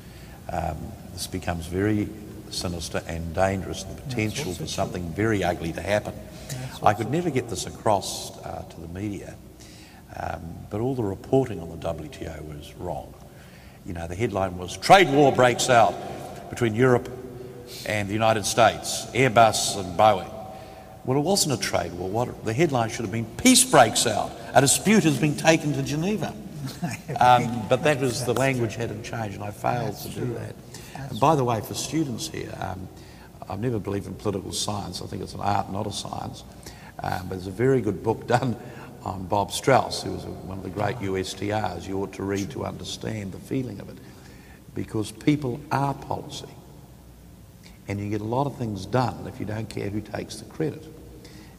This becomes very sinister and dangerous, the potential for something very ugly to happen. I could never get this across to the media, but all the reporting on the WTO was wrong. You know, the headline was, trade war breaks out between Europe and the United States, Airbus and Boeing. Well, it wasn't a trade war. The headline should have been, peace breaks out. A dispute has been taken to Geneva. But that was, the language hadn't changed, and I failed to do that. And by the way, for students here, I've never believed in political science. I think it's an art, not a science. But there's a very good book done on Bob Strauss, who was one of the great USTRs. You ought to read to understand the feeling of it, because people are policy. And you get a lot of things done if you don't care who takes the credit.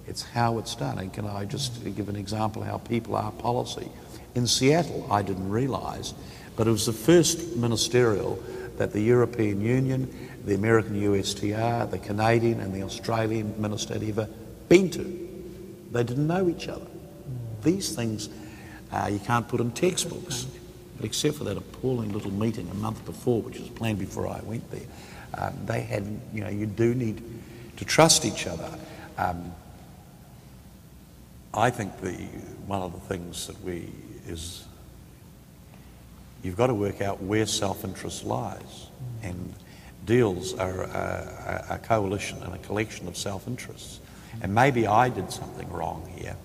It's how it's done. And can I just give an example of how people are policy? In Seattle, I didn't realise, but it was the first ministerial that the European Union, the American USTR, the Canadian and the Australian minister had ever been to. They didn't know each other. These things you can't put in textbooks, but except for that appalling little meeting a month before, which was planned before I went there. They had, you know, you do need to trust each other. I think one of the things that is you've got to work out where self-interest lies, and deals are a coalition and a collection of self-interests. And maybe I did something wrong here.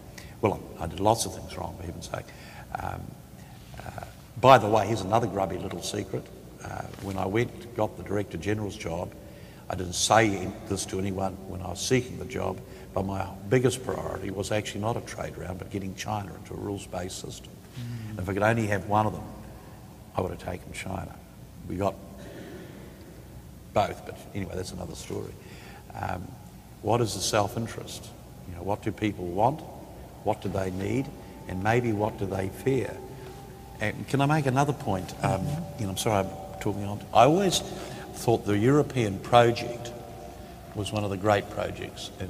Well, I did lots of things wrong, for heaven's sake. By the way, here's another grubby little secret. When I got the Director General's job, I didn't say this to anyone when I was seeking the job, but my biggest priority was actually not a trade round, but getting China into a rules-based system. And if I could only have one of them, I would have taken China. We got both, but anyway, that's another story. What is the self-interest? You know, what do people want? What do they need? And maybe what do they fear? And can I make another point? You know, I'm sorry I'm talking on. I always thought the European project was one of the great projects in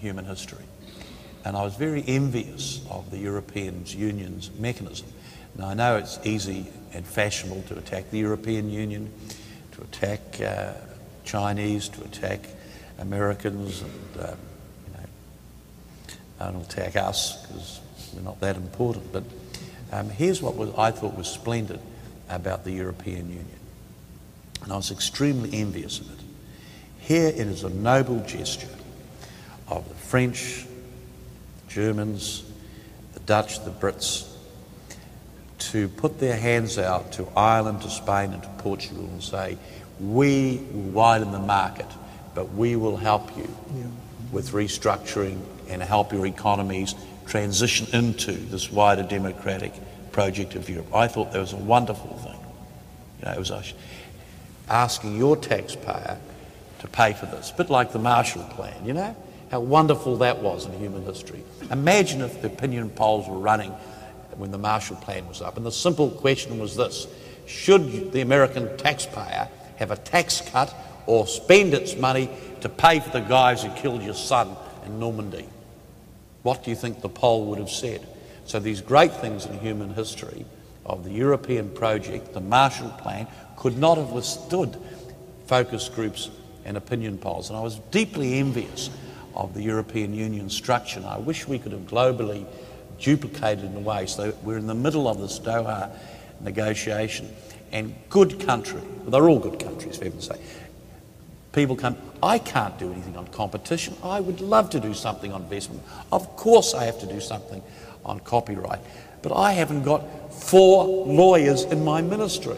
human history. And I was very envious of the European Union's mechanism. Now, I know it's easy and fashionable to attack the European Union, to attack Chinese, to attack Americans, and you know, don't attack us because we're not that important. But here's what I thought was splendid about the European Union, and I was extremely envious of it. Here it is a noble gesture of the French, Germans, the Dutch, the Brits, to put their hands out to Ireland, to Spain and to Portugal and say, we will widen the market, but we will help you with restructuring and help your economies transition into this wider democratic project of Europe. I thought that was a wonderful thing. You know, it was asking your taxpayer to pay for this, a bit like the Marshall Plan, you know, how wonderful that was in human history. Imagine if the opinion polls were running when the Marshall Plan was up, and the simple question was this: should the American taxpayer have a tax cut or spend its money to pay for the guys who killed your son in Normandy? What do you think the poll would have said? So these great things in human history of the European project, the Marshall Plan, could not have withstood focus groups and opinion polls. And I was deeply envious of the European Union structure, and I wish we could have globally duplicated in a way so that we're in the middle of this Doha negotiation, and good country, well, they're all good countries for heaven's sake, people come, I can't do anything on competition, I would love to do something on investment, of course I have to do something on copyright, but I haven't got 4 lawyers in my ministry.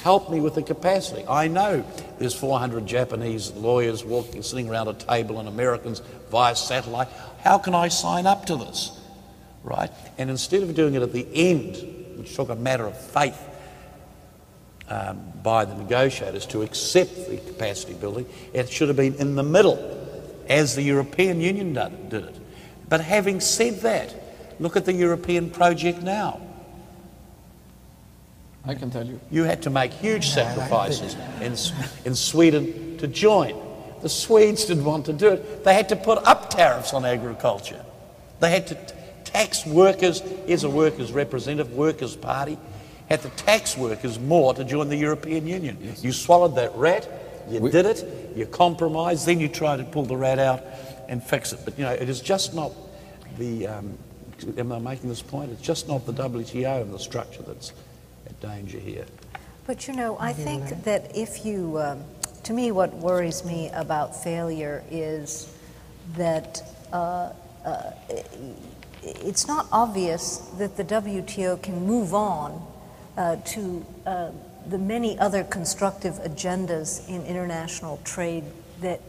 Help me with the capacity. I know there's 400 Japanese lawyers sitting around a table and Americans via satellite. How can I sign up to this? Right? And instead of doing it at the end, which took a matter of faith by the negotiators to accept the capacity building, it should have been in the middle, as the European Union did it. But having said that, look at the European project now. I can tell you. You had to make huge sacrifices in Sweden to join. The Swedes didn't want to do it. They had to put up tariffs on agriculture. They had to tax workers. Here's a workers' representative, Workers' Party, had to tax workers more to join the European Union. Yes. You swallowed that rat, you did it, you compromised, then you tried to pull the rat out and fix it. But, you know, it is just not the, am I making this point? It's just not the WTO and the structure that's at danger here. But, you know, I think that if you, to me, what worries me about failure is that it's not obvious that the WTO can move on to the many other constructive agendas in international trade that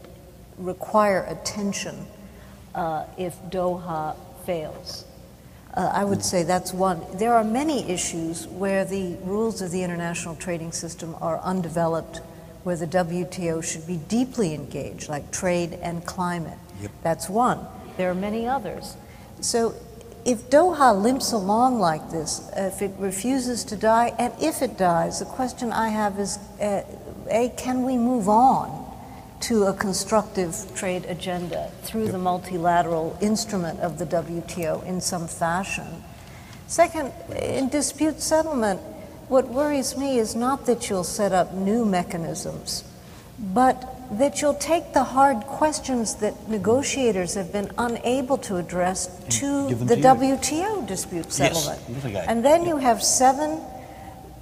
require attention if Doha fails. I would say that's one. There are many issues where the rules of the international trading system are undeveloped, where the WTO should be deeply engaged, like trade and climate. Yep. That's one. There are many others. So if Doha limps along like this, if it refuses to die, and if it dies, the question I have is, can we move on to a constructive trade agenda through the multilateral instrument of the WTO in some fashion? Second, in dispute settlement, what worries me is not that you'll set up new mechanisms, but that you'll take the hard questions that negotiators have been unable to address to the WTO dispute settlement. Yes, and then you have 7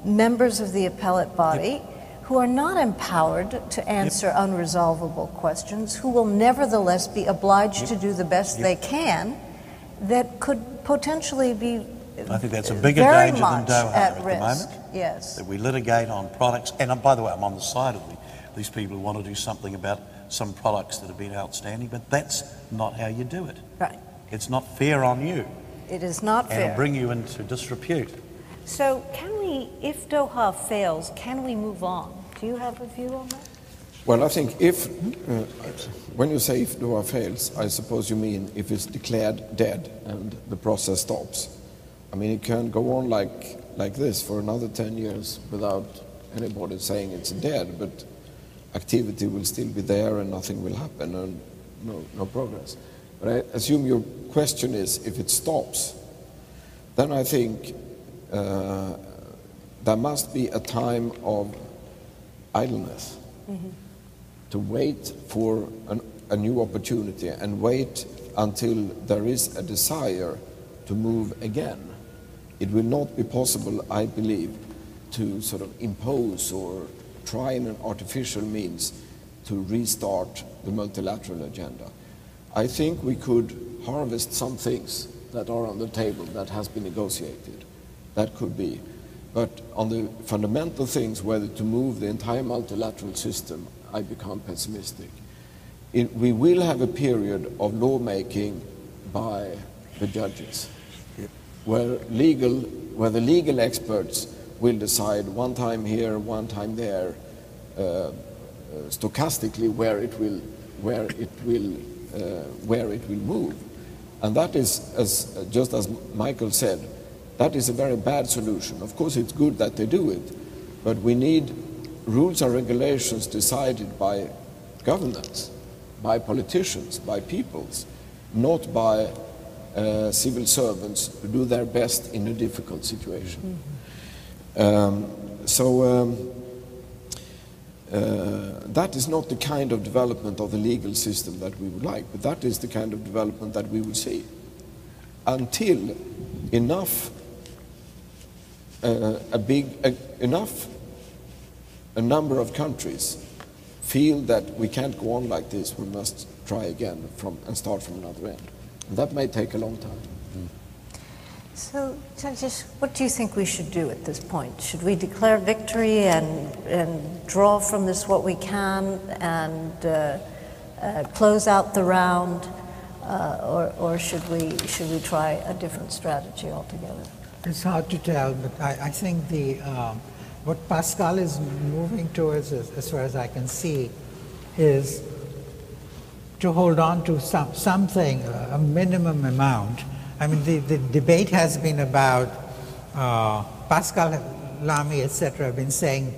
members of the appellate body who are not empowered to answer unresolvable questions, who will nevertheless be obliged to do the best they can, that could potentially be I think that's a bigger very danger much than Doha at at risk. the moment. Yes. That we litigate on products, and by the way, I'm on the side of these people who want to do something about some products that have been outstanding, but that's not how you do it. Right. It's not fair on you. It is not fair. And it'll bring you into disrepute. So can we, if Doha fails, can we move on? Do you have a view on that? Well, I think if, when you say if Doha fails, I suppose you mean if it's declared dead and the process stops. I mean, it can go on like this for another 10 years without anybody saying it's dead, but activity will still be there and nothing will happen and no progress. But I assume your question is if it stops, then I think there must be a time of idleness to wait for a new opportunity and wait until there is a desire to move again. It will not be possible, I believe, to sort of impose or try in an artificial means to restart the multilateral agenda. I think we could harvest some things that are on the table that has been negotiated. That could be. But on the fundamental things, whether to move the entire multilateral system, I become pessimistic. We will have a period of lawmaking by the judges, where the legal experts will decide one time here, one time there, stochastically where it will move, and that is, just as Michael said, that is a very bad solution. Of course, it's good that they do it, but we need rules and regulations decided by governments, by politicians, by peoples, not by civil servants who do their best in a difficult situation. That is not the kind of development of the legal system that we would like, but that is the kind of development that we will see until a number of countries feel that we can't go on like this, we must try again and start from another end. And that may take a long time. So, Jagdish, what do you think we should do at this point? Should we declare victory and draw from this what we can and close out the round, or should we try a different strategy altogether? It's hard to tell, but I think what Pascal is moving towards, as far as I can see, is to hold on to something, a minimum amount. I mean, the debate has been about, Pascal, Lamy, etc., have been saying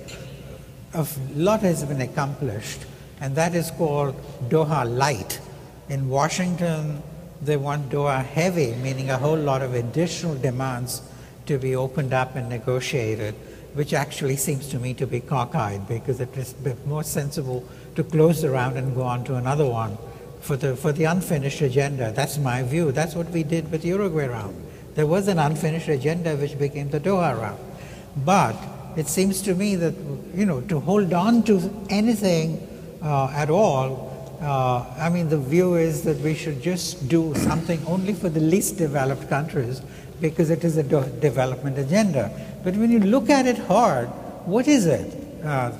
a lot has been accomplished, and that is called Doha Light. In Washington, they want Doha Heavy, meaning a whole lot of additional demands to be opened up and negotiated, which actually seems to me to be cockeyed, because it is more sensible to close the round and go on to another one for the unfinished agenda. That's my view. That's what we did with the Uruguay round. There was an unfinished agenda which became the Doha round. But it seems to me that, to hold on to anything at all, I mean, the view is that we should just do something only for the least developed countries, because it is a development agenda. But when you look at it hard, what is it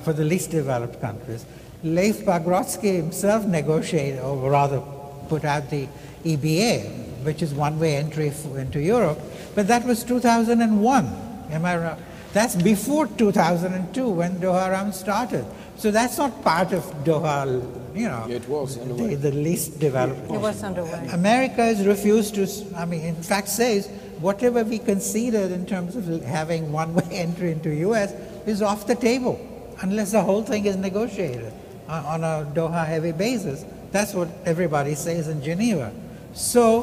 for the least developed countries? Leif Pagrotsky himself negotiated, or rather put out the EBA, which is one-way entry into Europe, but that was 2001, am I right? That's before 2002, when Doha round started. So that's not part of Doha, It was underway. the least developed. It was underway. America has refused to, in fact says, whatever we conceded in terms of having one-way entry into US is off the table, unless the whole thing is negotiated on a Doha heavy basis. That's what everybody says in Geneva. So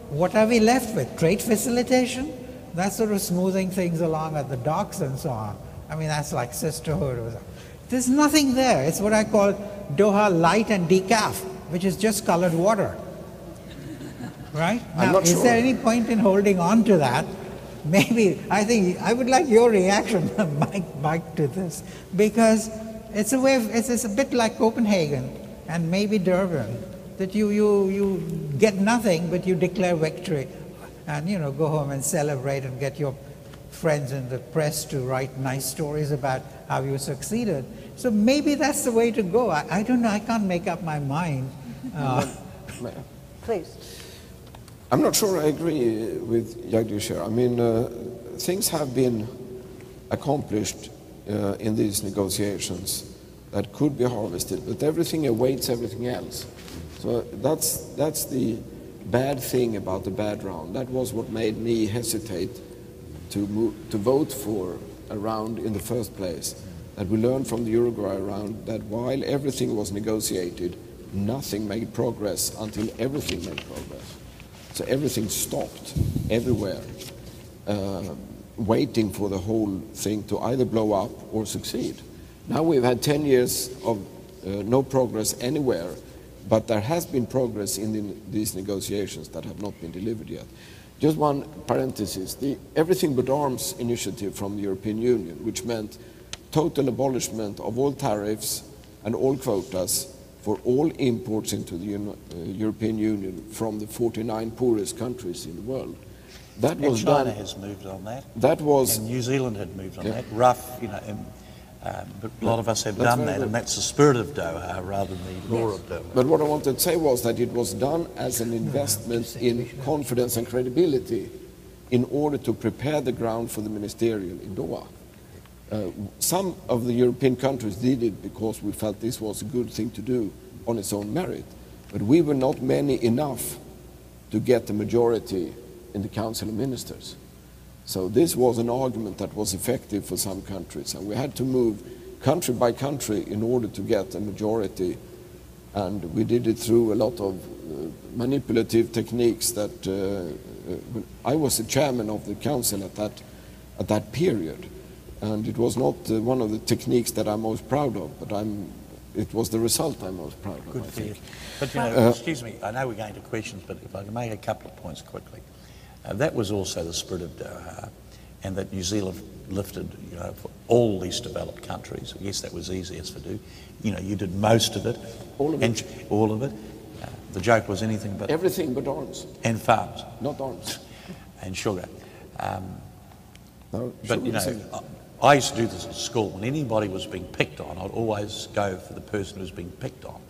what are we left with? Trade facilitation? That's sort of smoothing things along at the docks and so on. I mean, that's like sisterhood. There's nothing there. It's what I call Doha light and decaf, which is just colored water. Right? I'm Now, not is sure. there any point in holding on to that? Maybe, I think, I would like your reaction, Mike, to this, because it's a way of, it's a bit like Copenhagen and maybe Durban, that you get nothing, but you declare victory and, you know, go home and celebrate and get your friends in the press to write nice stories about how you succeeded. So maybe that's the way to go. I don't know, I can't make up my mind. Please. I'm not sure I agree with Jagdish here. I mean, things have been accomplished in these negotiations that could be harvested, but everything awaits everything else. So that's the bad thing about the bad round. That was what made me hesitate to vote for a round in the first place. That we learned from the Uruguay round that while everything was negotiated, nothing made progress until everything made progress. So everything stopped everywhere, waiting for the whole thing to either blow up or succeed. Now we've had 10 years of no progress anywhere, but there has been progress in these negotiations that have not been delivered yet. Just one parenthesis, the Everything But Arms initiative from the European Union, which meant total abolishment of all tariffs and all quotas for all imports into the European Union from the 49 poorest countries in the world. That was China done. has moved on that. That was. And New Zealand had moved on Yeah. that. Rough, you know, but a lot of us have That's done very that, good. and that's the spirit of Doha rather than the law of Doha. But what I wanted to say was that it was done as an investment in confidence and credibility in order to prepare the ground for the ministerial in Doha. Some of the European countries did it because we felt this was a good thing to do on its own merit. But we were not many enough to get the majority in the Council of Ministers. So this was an argument that was effective for some countries, and we had to move country by country in order to get a majority, and we did it through a lot of manipulative techniques that I was the chairman of the council at that period, and it was not one of the techniques that I'm most proud of, but it was the result I'm most proud of. Good I for you. think. But, you know, excuse me, I know we're going to questions, but if I can make a couple of points quickly. That was also the spirit of Doha, and that New Zealand lifted, you know, for all these developed countries. Yes, that was easiest to do. You know, you did most of it. All of it. All of it. The joke was anything but... Everything but arms, And farms. not arms. And sugar. No, But, you know, I used to do this at school. When anybody was being picked on, I'd always go for the person who was being picked on.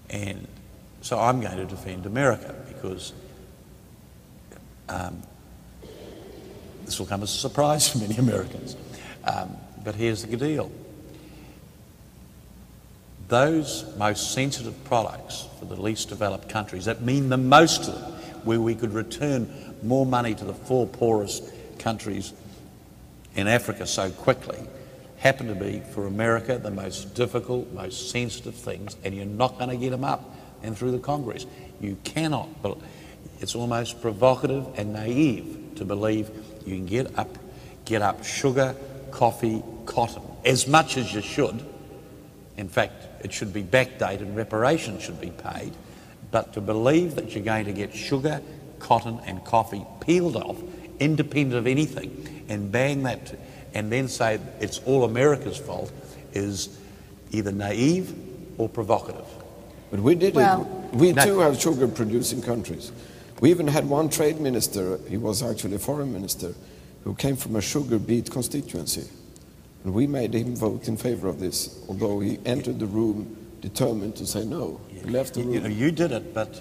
And so I'm going to defend America because this will come as a surprise to many Americans. But here's the deal. Those most sensitive products for the least developed countries that mean the most to them, where we could return more money to the 4 poorest countries in Africa so quickly, happen to be, for America, the most difficult, most sensitive things, and you're not going to get them up and through the Congress. You cannot, but it's almost provocative and naive to believe you can get up sugar, coffee, cotton, as much as you should. In fact, it should be backdated and reparations should be paid. But to believe that you're going to get sugar, cotton and coffee peeled off, independent of anything, and bang that, and then say it's all America's fault, is either naive or provocative. But we did Well, it. We too have sugar-producing countries. We even had one trade minister, he was actually a foreign minister, who came from a sugar beet constituency. And we made him vote in favor of this, although he entered the room determined to say no. He left the room. You know, you did it, but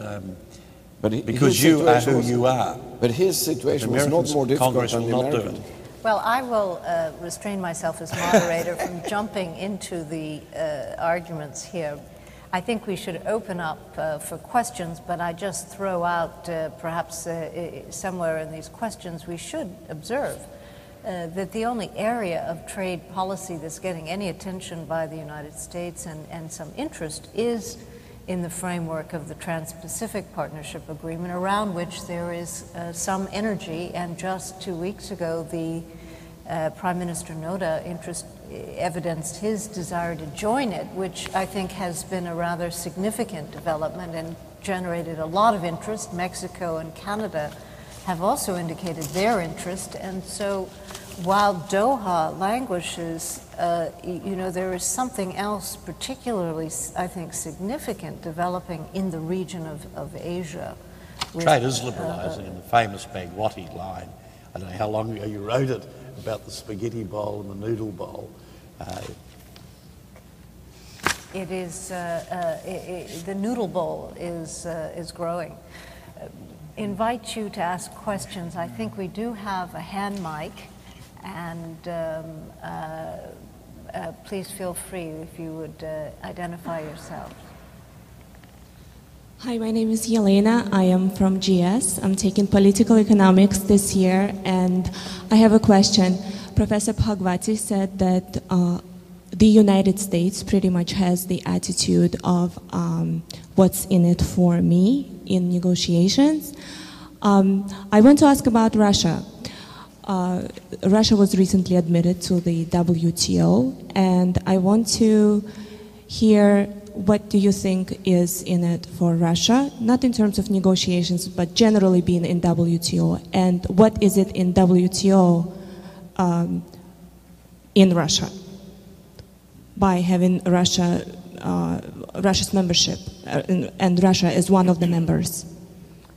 his because you are situation who was- you are. But his situation was not Americans, more difficult Congress than the will not do American. it. Well, I will restrain myself as moderator from jumping into the arguments here. I think we should open up for questions, but I just throw out perhaps somewhere in these questions we should observe that the only area of trade policy that's getting any attention by the United States and some interest is in the framework of the Trans-Pacific Partnership Agreement, around which there is some energy. And just 2 weeks ago, the Prime Minister Noda evidenced his desire to join it, which I think has been a rather significant development and generated a lot of interest. Mexico and Canada have also indicated their interest, and so while Doha languishes, there is something else particularly, I think, significant developing in the region of Asia. Trade is liberalising, and the famous Bhagwati line, I don't know how long ago you wrote it, about the spaghetti bowl and the noodle bowl. It is, the noodle bowl is growing. Invite you to ask questions. I think we do have a hand mic, and please feel free if you would identify yourself. Hi, my name is Yelena. I am from GS. I'm taking political economics this year, and I have a question. Professor Bhagwati said that the United States pretty much has the attitude of what's in it for me in negotiations. I want to ask about Russia. Russia was recently admitted to the WTO, and I want to hear what do you think is in it for Russia, not in terms of negotiations, but generally being in WTO, and what is it in WTO in Russia by having Russia's membership, and Russia is one of the members.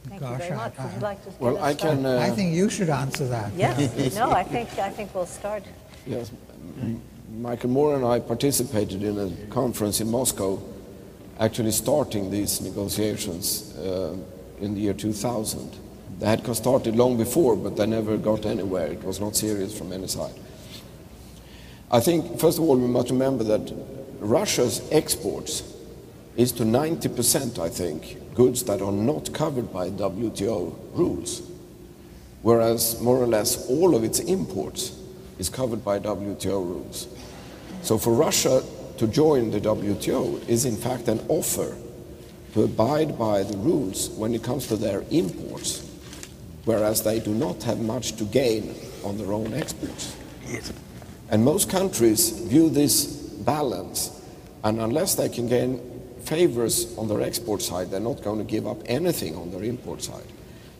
Thank you very much. Would you like to well, I can. I think you should answer that. Yes. No, I think we'll start. Yes. Michael Moore and I participated in a conference in Moscow, actually starting these negotiations in the year 2000. They had started long before, but they never got anywhere. It was not serious from any side. I think, first of all, we must remember that Russia's exports is to 90%, I think, goods that are not covered by WTO rules, whereas more or less all of its imports is covered by WTO rules. So for Russia to join the WTO is in fact an offer to abide by the rules when it comes to their imports, whereas they do not have much to gain on their own exports. Yes. And most countries view this balance, and unless they can gain favors on their export side, they're not going to give up anything on their import side.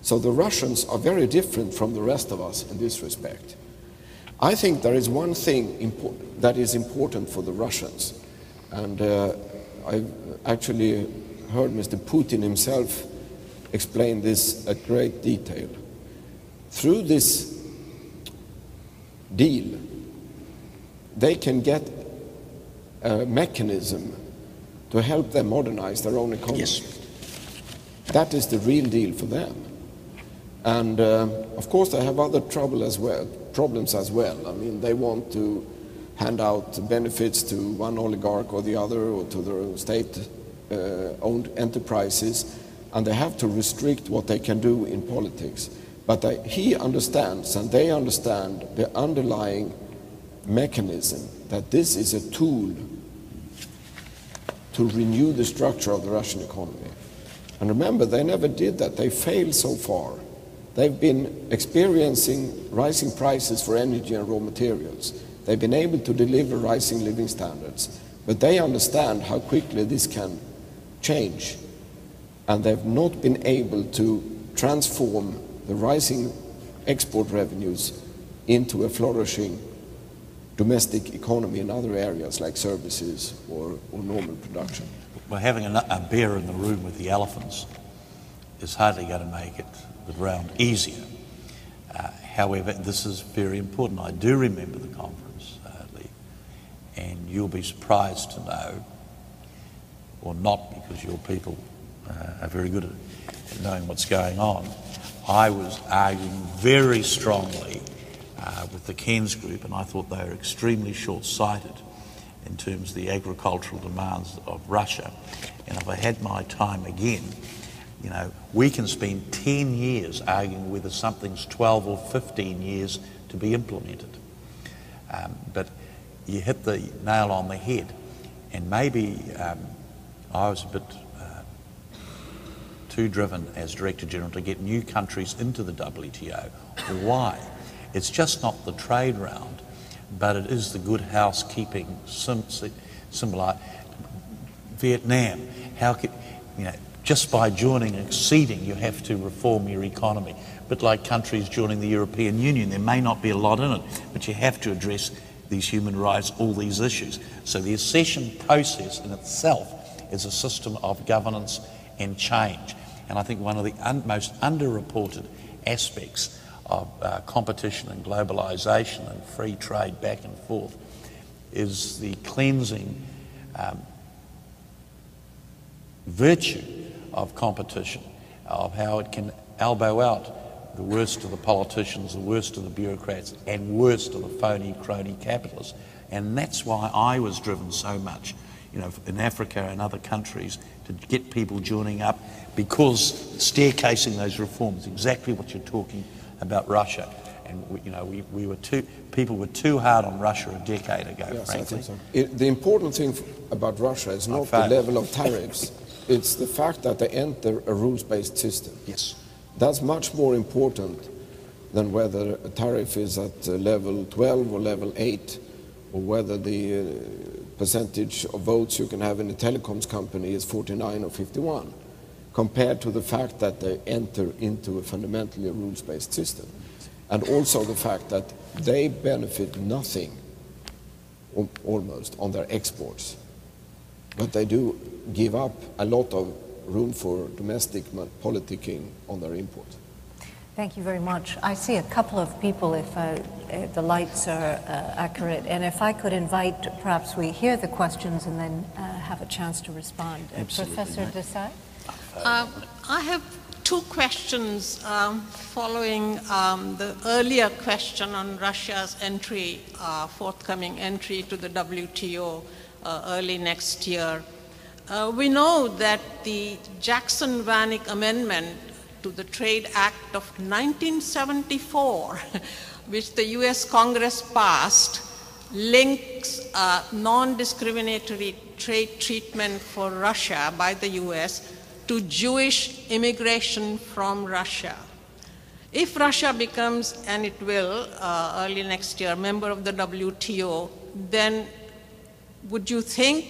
So the Russians are very different from the rest of us in this respect. I think there is one thing that is important for the Russians, and I've actually heard Mr. Putin himself explain this at great detail. Through this deal, they can get a mechanism to help them modernize their own economy. Yes. That is the real deal for them. And of course they have other problems as well. I mean, they want to hand out benefits to one oligarch or the other, or to their state-owned enterprises, and they have to restrict what they can do in politics. But he understands, and they understand, the underlying mechanism that this is a tool to renew the structure of the Russian economy. And remember, they never did that. They failed so far. They've been experiencing rising prices for energy and raw materials. They've been able to deliver rising living standards, but they understand how quickly this can change. And they've not been able to transform the rising export revenues into a flourishing domestic economy in other areas like services or normal production. Well, having a bear in the room with the elephants is hardly going to make it the round easier. However, this is very important. I do remember the conference, Leif, and you'll be surprised to know, or not, because your people are very good at knowing what's going on. I was arguing very strongly with the Cairns group, and I thought they were extremely short-sighted in terms of the agricultural demands of Russia. And if I had my time again, you know, we can spend 10 years arguing whether something's 12 or 15 years to be implemented. But you hit the nail on the head. And maybe I was a bit too driven as Director General to get new countries into the WTO. Why? It's just not the trade round, but it is the good housekeeping similar. Vietnam, how could, just by joining and acceding, you have to reform your economy. But like countries joining the European Union, there may not be a lot in it, but you have to address these human rights, all these issues. So the accession process in itself is a system of governance and change. And I think one of the most underreported aspects of competition and globalisation and free trade back and forth is the cleansing virtue of competition, of how it can elbow out the worst of the politicians, the worst of the bureaucrats, and worst of the phony crony capitalists. And that's why I was driven so much, in Africa and other countries, to get people joining up, because staircasing those reforms, exactly what you're talking about Russia. And people were too hard on Russia a decade ago, yes, frankly. I think so. The important thing about Russia is not the level of tariffs, it's the fact that they enter a rules-based system. Yes. That's much more important than whether a tariff is at level 12 or level 8, or whether the percentage of votes you can have in a telecoms company is 49 or 51, compared to the fact that they enter into a fundamentally rules-based system. And also the fact that they benefit nothing, almost, on their exports. But they do give up a lot of room for domestic politicking on their imports. Thank you very much. I see a couple of people, if the lights are accurate, and if I could invite, perhaps we hear the questions and then have a chance to respond. Professor Desai? I have two questions following the earlier question on Russia's entry, forthcoming entry to the WTO early next year. We know that the Jackson-Vanik Amendment to the Trade Act of 1974, which the US Congress passed, links non-discriminatory trade treatment for Russia by the US to Jewish immigration from Russia. If Russia becomes, and it will early next year, member of the WTO, then would you think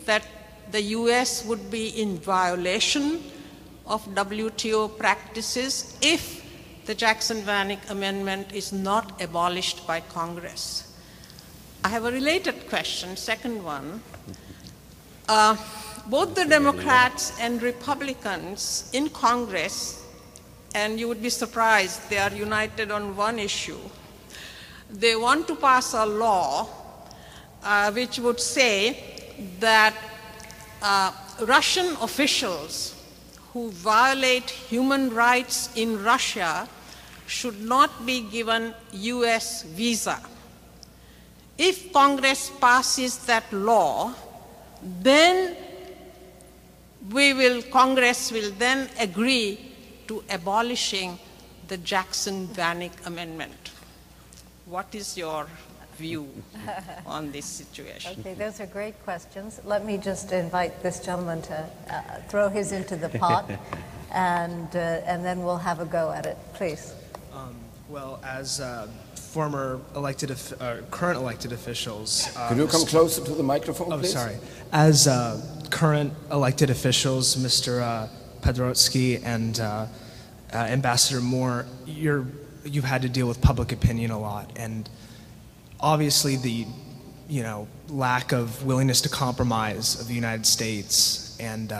that the US would be in violation of WTO practices if the Jackson-Vanik Amendment is not abolished by Congress? I have a related question, second one. Both the Democrats and Republicans in Congress, and you would be surprised, they are united on one issue. They want to pass a law which would say that Russian officials who violate human rights in Russia should not be given US visa. If Congress passes that law, then Congress will then agree to abolishing the Jackson-Vanik Amendment. What is your view on this situation? Okay, those are great questions. Let me just invite this gentleman to throw his into the pot, and then we'll have a go at it. Please. Well, as former elected, current elected officials... Could you come closer to the microphone, please? Oh, sorry. As current elected officials, Mr. Pagrotsky and Ambassador Moore, you've had to deal with public opinion a lot, and obviously the lack of willingness to compromise of the United States and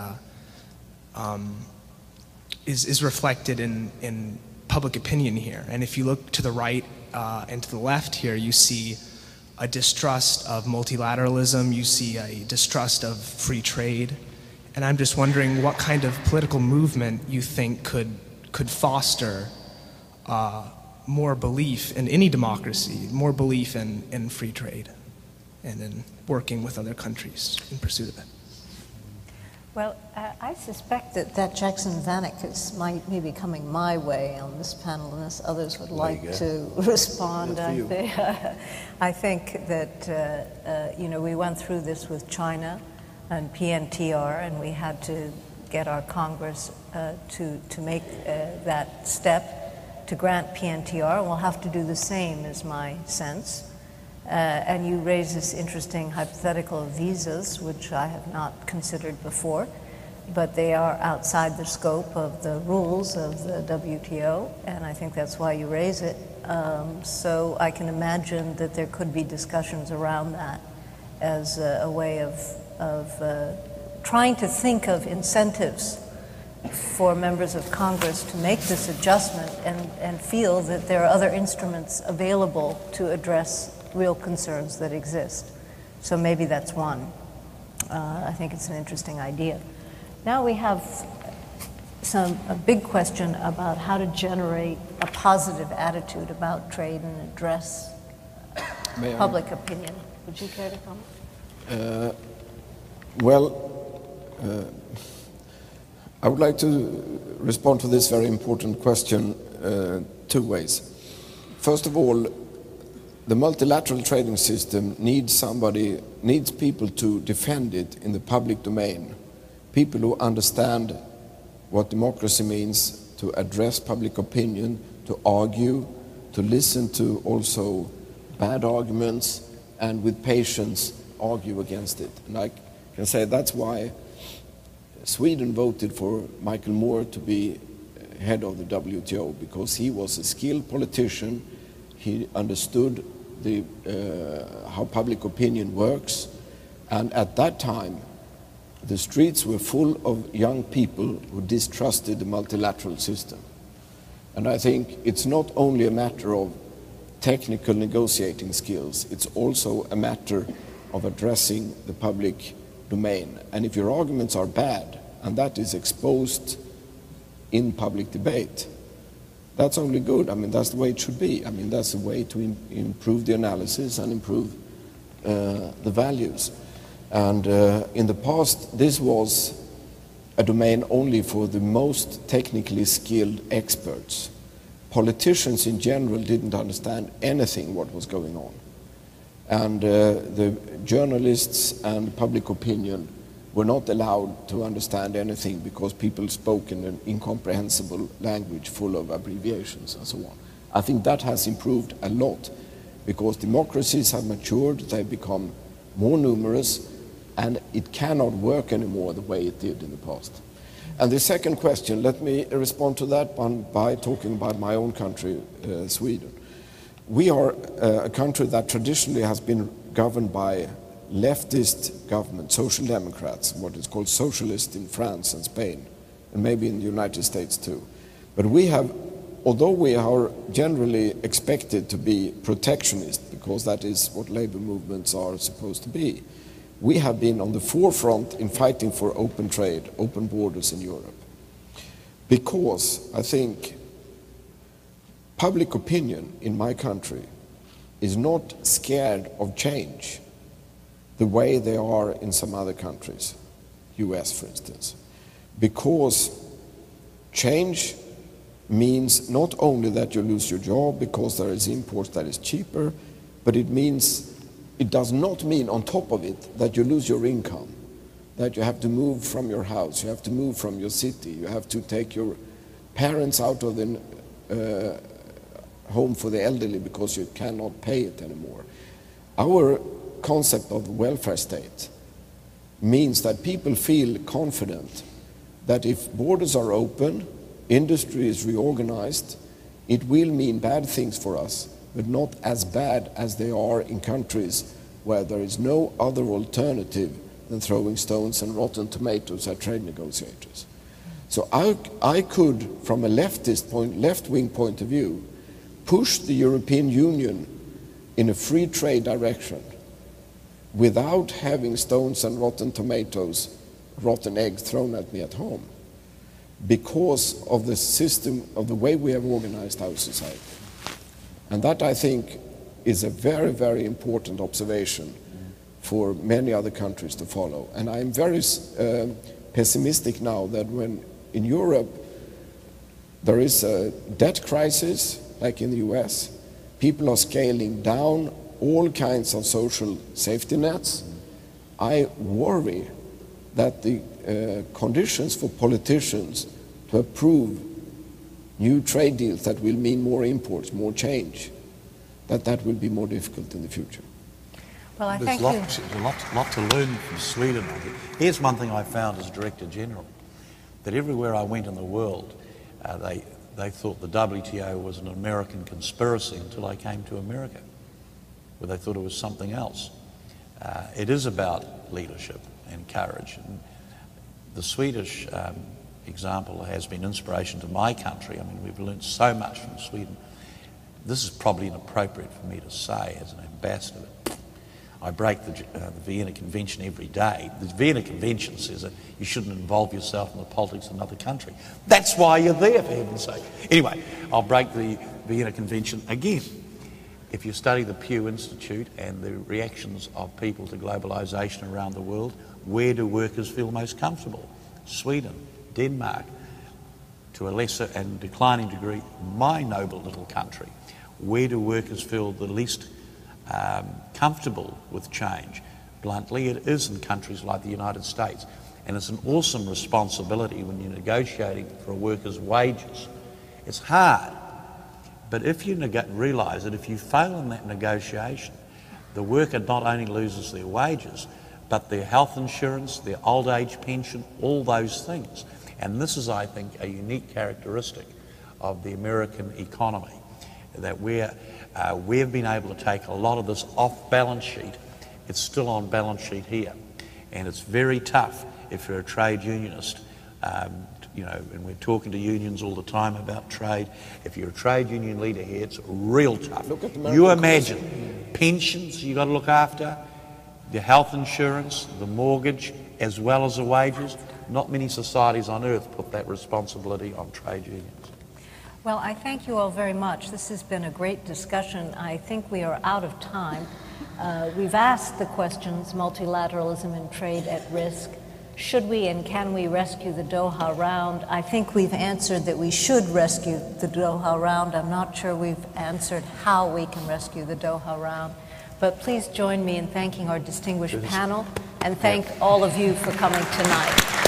is reflected in public opinion here. And if you look to the right and to the left here, you see a distrust of multilateralism, you see a distrust of free trade, and I'm just wondering what kind of political movement you think could foster more belief in any democracy, more belief in free trade, and in working with other countries in pursuit of it. Well, I suspect that Jackson-Vanik might be coming my way on this panel, unless others would like to respond. I think that we went through this with China and PNTR, and we had to get our Congress to make that step. to grant PNTR, and we'll have to do the same, is my sense. And you raise this interesting hypothetical of visas, which I have not considered before, but they are outside the scope of the rules of the WTO, and I think that's why you raise it. So I can imagine that there could be discussions around that as a way of trying to think of incentives for members of Congress to make this adjustment and feel that there are other instruments available to address real concerns that exist. So maybe that's one. I think it's an interesting idea. Now we have a big question about how to generate a positive attitude about trade and address public opinion. Would you care to comment? I would like to respond to this very important question two ways. First of all, the multilateral trading system needs people to defend it in the public domain. People who understand what democracy means, to address public opinion, to argue, to listen to also bad arguments, and with patience argue against it. And I can say that's why Sweden voted for Michael Moore to be head of the WTO, because he was a skilled politician. He understood how public opinion works, and at that time the streets were full of young people who distrusted the multilateral system. And I think it's not only a matter of technical negotiating skills, it's also a matter of addressing the public domain. And if your arguments are bad, and that is exposed in public debate, that's only good. I mean, that's the way it should be. I mean, that's the way to improve the analysis and improve the values. And in the past, this was a domain only for the most technically skilled experts. Politicians in general didn't understand anything what was going on. And the journalists and public opinion were not allowed to understand anything because people spoke in an incomprehensible language full of abbreviations and so on. I think that has improved a lot because democracies have matured, they've become more numerous, and it cannot work anymore the way it did in the past. And the second question, let me respond to that one by talking about my own country, Sweden. We are a country that traditionally has been governed by leftist government, social democrats, what is called socialist in France and Spain, and maybe in the United States too. But we have, although we are generally expected to be protectionist, because that is what labor movements are supposed to be, we have been on the forefront in fighting for open trade, open borders in Europe. Because I think public opinion in my country is not scared of change the way they are in some other countries, US for instance. Because change means not only that you lose your job because there is imports that is cheaper, but it does not mean on top of it that you lose your income, that you have to move from your house, you have to move from your city, you have to take your parents out of the home for the elderly because you cannot pay it anymore. Our concept of the welfare state means that people feel confident that if borders are open, industry is reorganized, it will mean bad things for us, but not as bad as they are in countries where there is no other alternative than throwing stones and rotten tomatoes at trade negotiators. So I could, from a left-wing point of view, push the European Union in a free trade direction without having stones and rotten tomatoes, rotten eggs thrown at me at home, because of the system, of the way we have organized our society. And that, I think, is a very, very important observation for many other countries to follow. And I'm very pessimistic now that when in Europe there is a debt crisis, like in the US, people are scaling down all kinds of social safety nets. I worry that the conditions for politicians to approve new trade deals that will mean more imports, more change, that will be more difficult in the future. Well, I There's thank you. There's a lot to learn from Sweden. I think. Here's one thing I found as Director General, that everywhere I went in the world, they thought the WTO was an American conspiracy until I came to America, where they thought it was something else. It is about leadership and courage. And the Swedish example has been inspiration to my country. I mean, we've learned so much from Sweden. This is probably inappropriate for me to say as an ambassador. I break the Vienna Convention every day. The Vienna Convention says that you shouldn't involve yourself in the politics of another country. That's why you're there, for heaven's sake. Anyway, I'll break the Vienna Convention again. If you study the Pew Institute and the reactions of people to globalisation around the world, where do workers feel most comfortable? Sweden, Denmark, to a lesser and declining degree, my noble little country. Where do workers feel the least comfortable with change? Bluntly, it is in countries like the United States. And it's an awesome responsibility when you're negotiating for a worker's wages. It's hard, but if you realise that if you fail in that negotiation, the worker not only loses their wages, but their health insurance, their old age pension, all those things. And this is, I think, a unique characteristic of the American economy, that we've been able to take a lot of this off balance sheet. It's still on balance sheet here, and it's very tough if you're a trade unionist. You know, and we're talking to unions all the time about trade. If you're a trade union leader here, it's real tough. Look at the you imagine pensions you got to look after, the health insurance, the mortgage, as well as the wages. Not many societies on earth put that responsibility on trade unions. Well, I thank you all very much. This has been a great discussion. I think we are out of time. We've asked the questions, multilateralism and trade at risk. Should we and can we rescue the Doha round? I think we've answered that we should rescue the Doha round. I'm not sure we've answered how we can rescue the Doha round. But please join me in thanking our distinguished panel and thank all of you for coming tonight.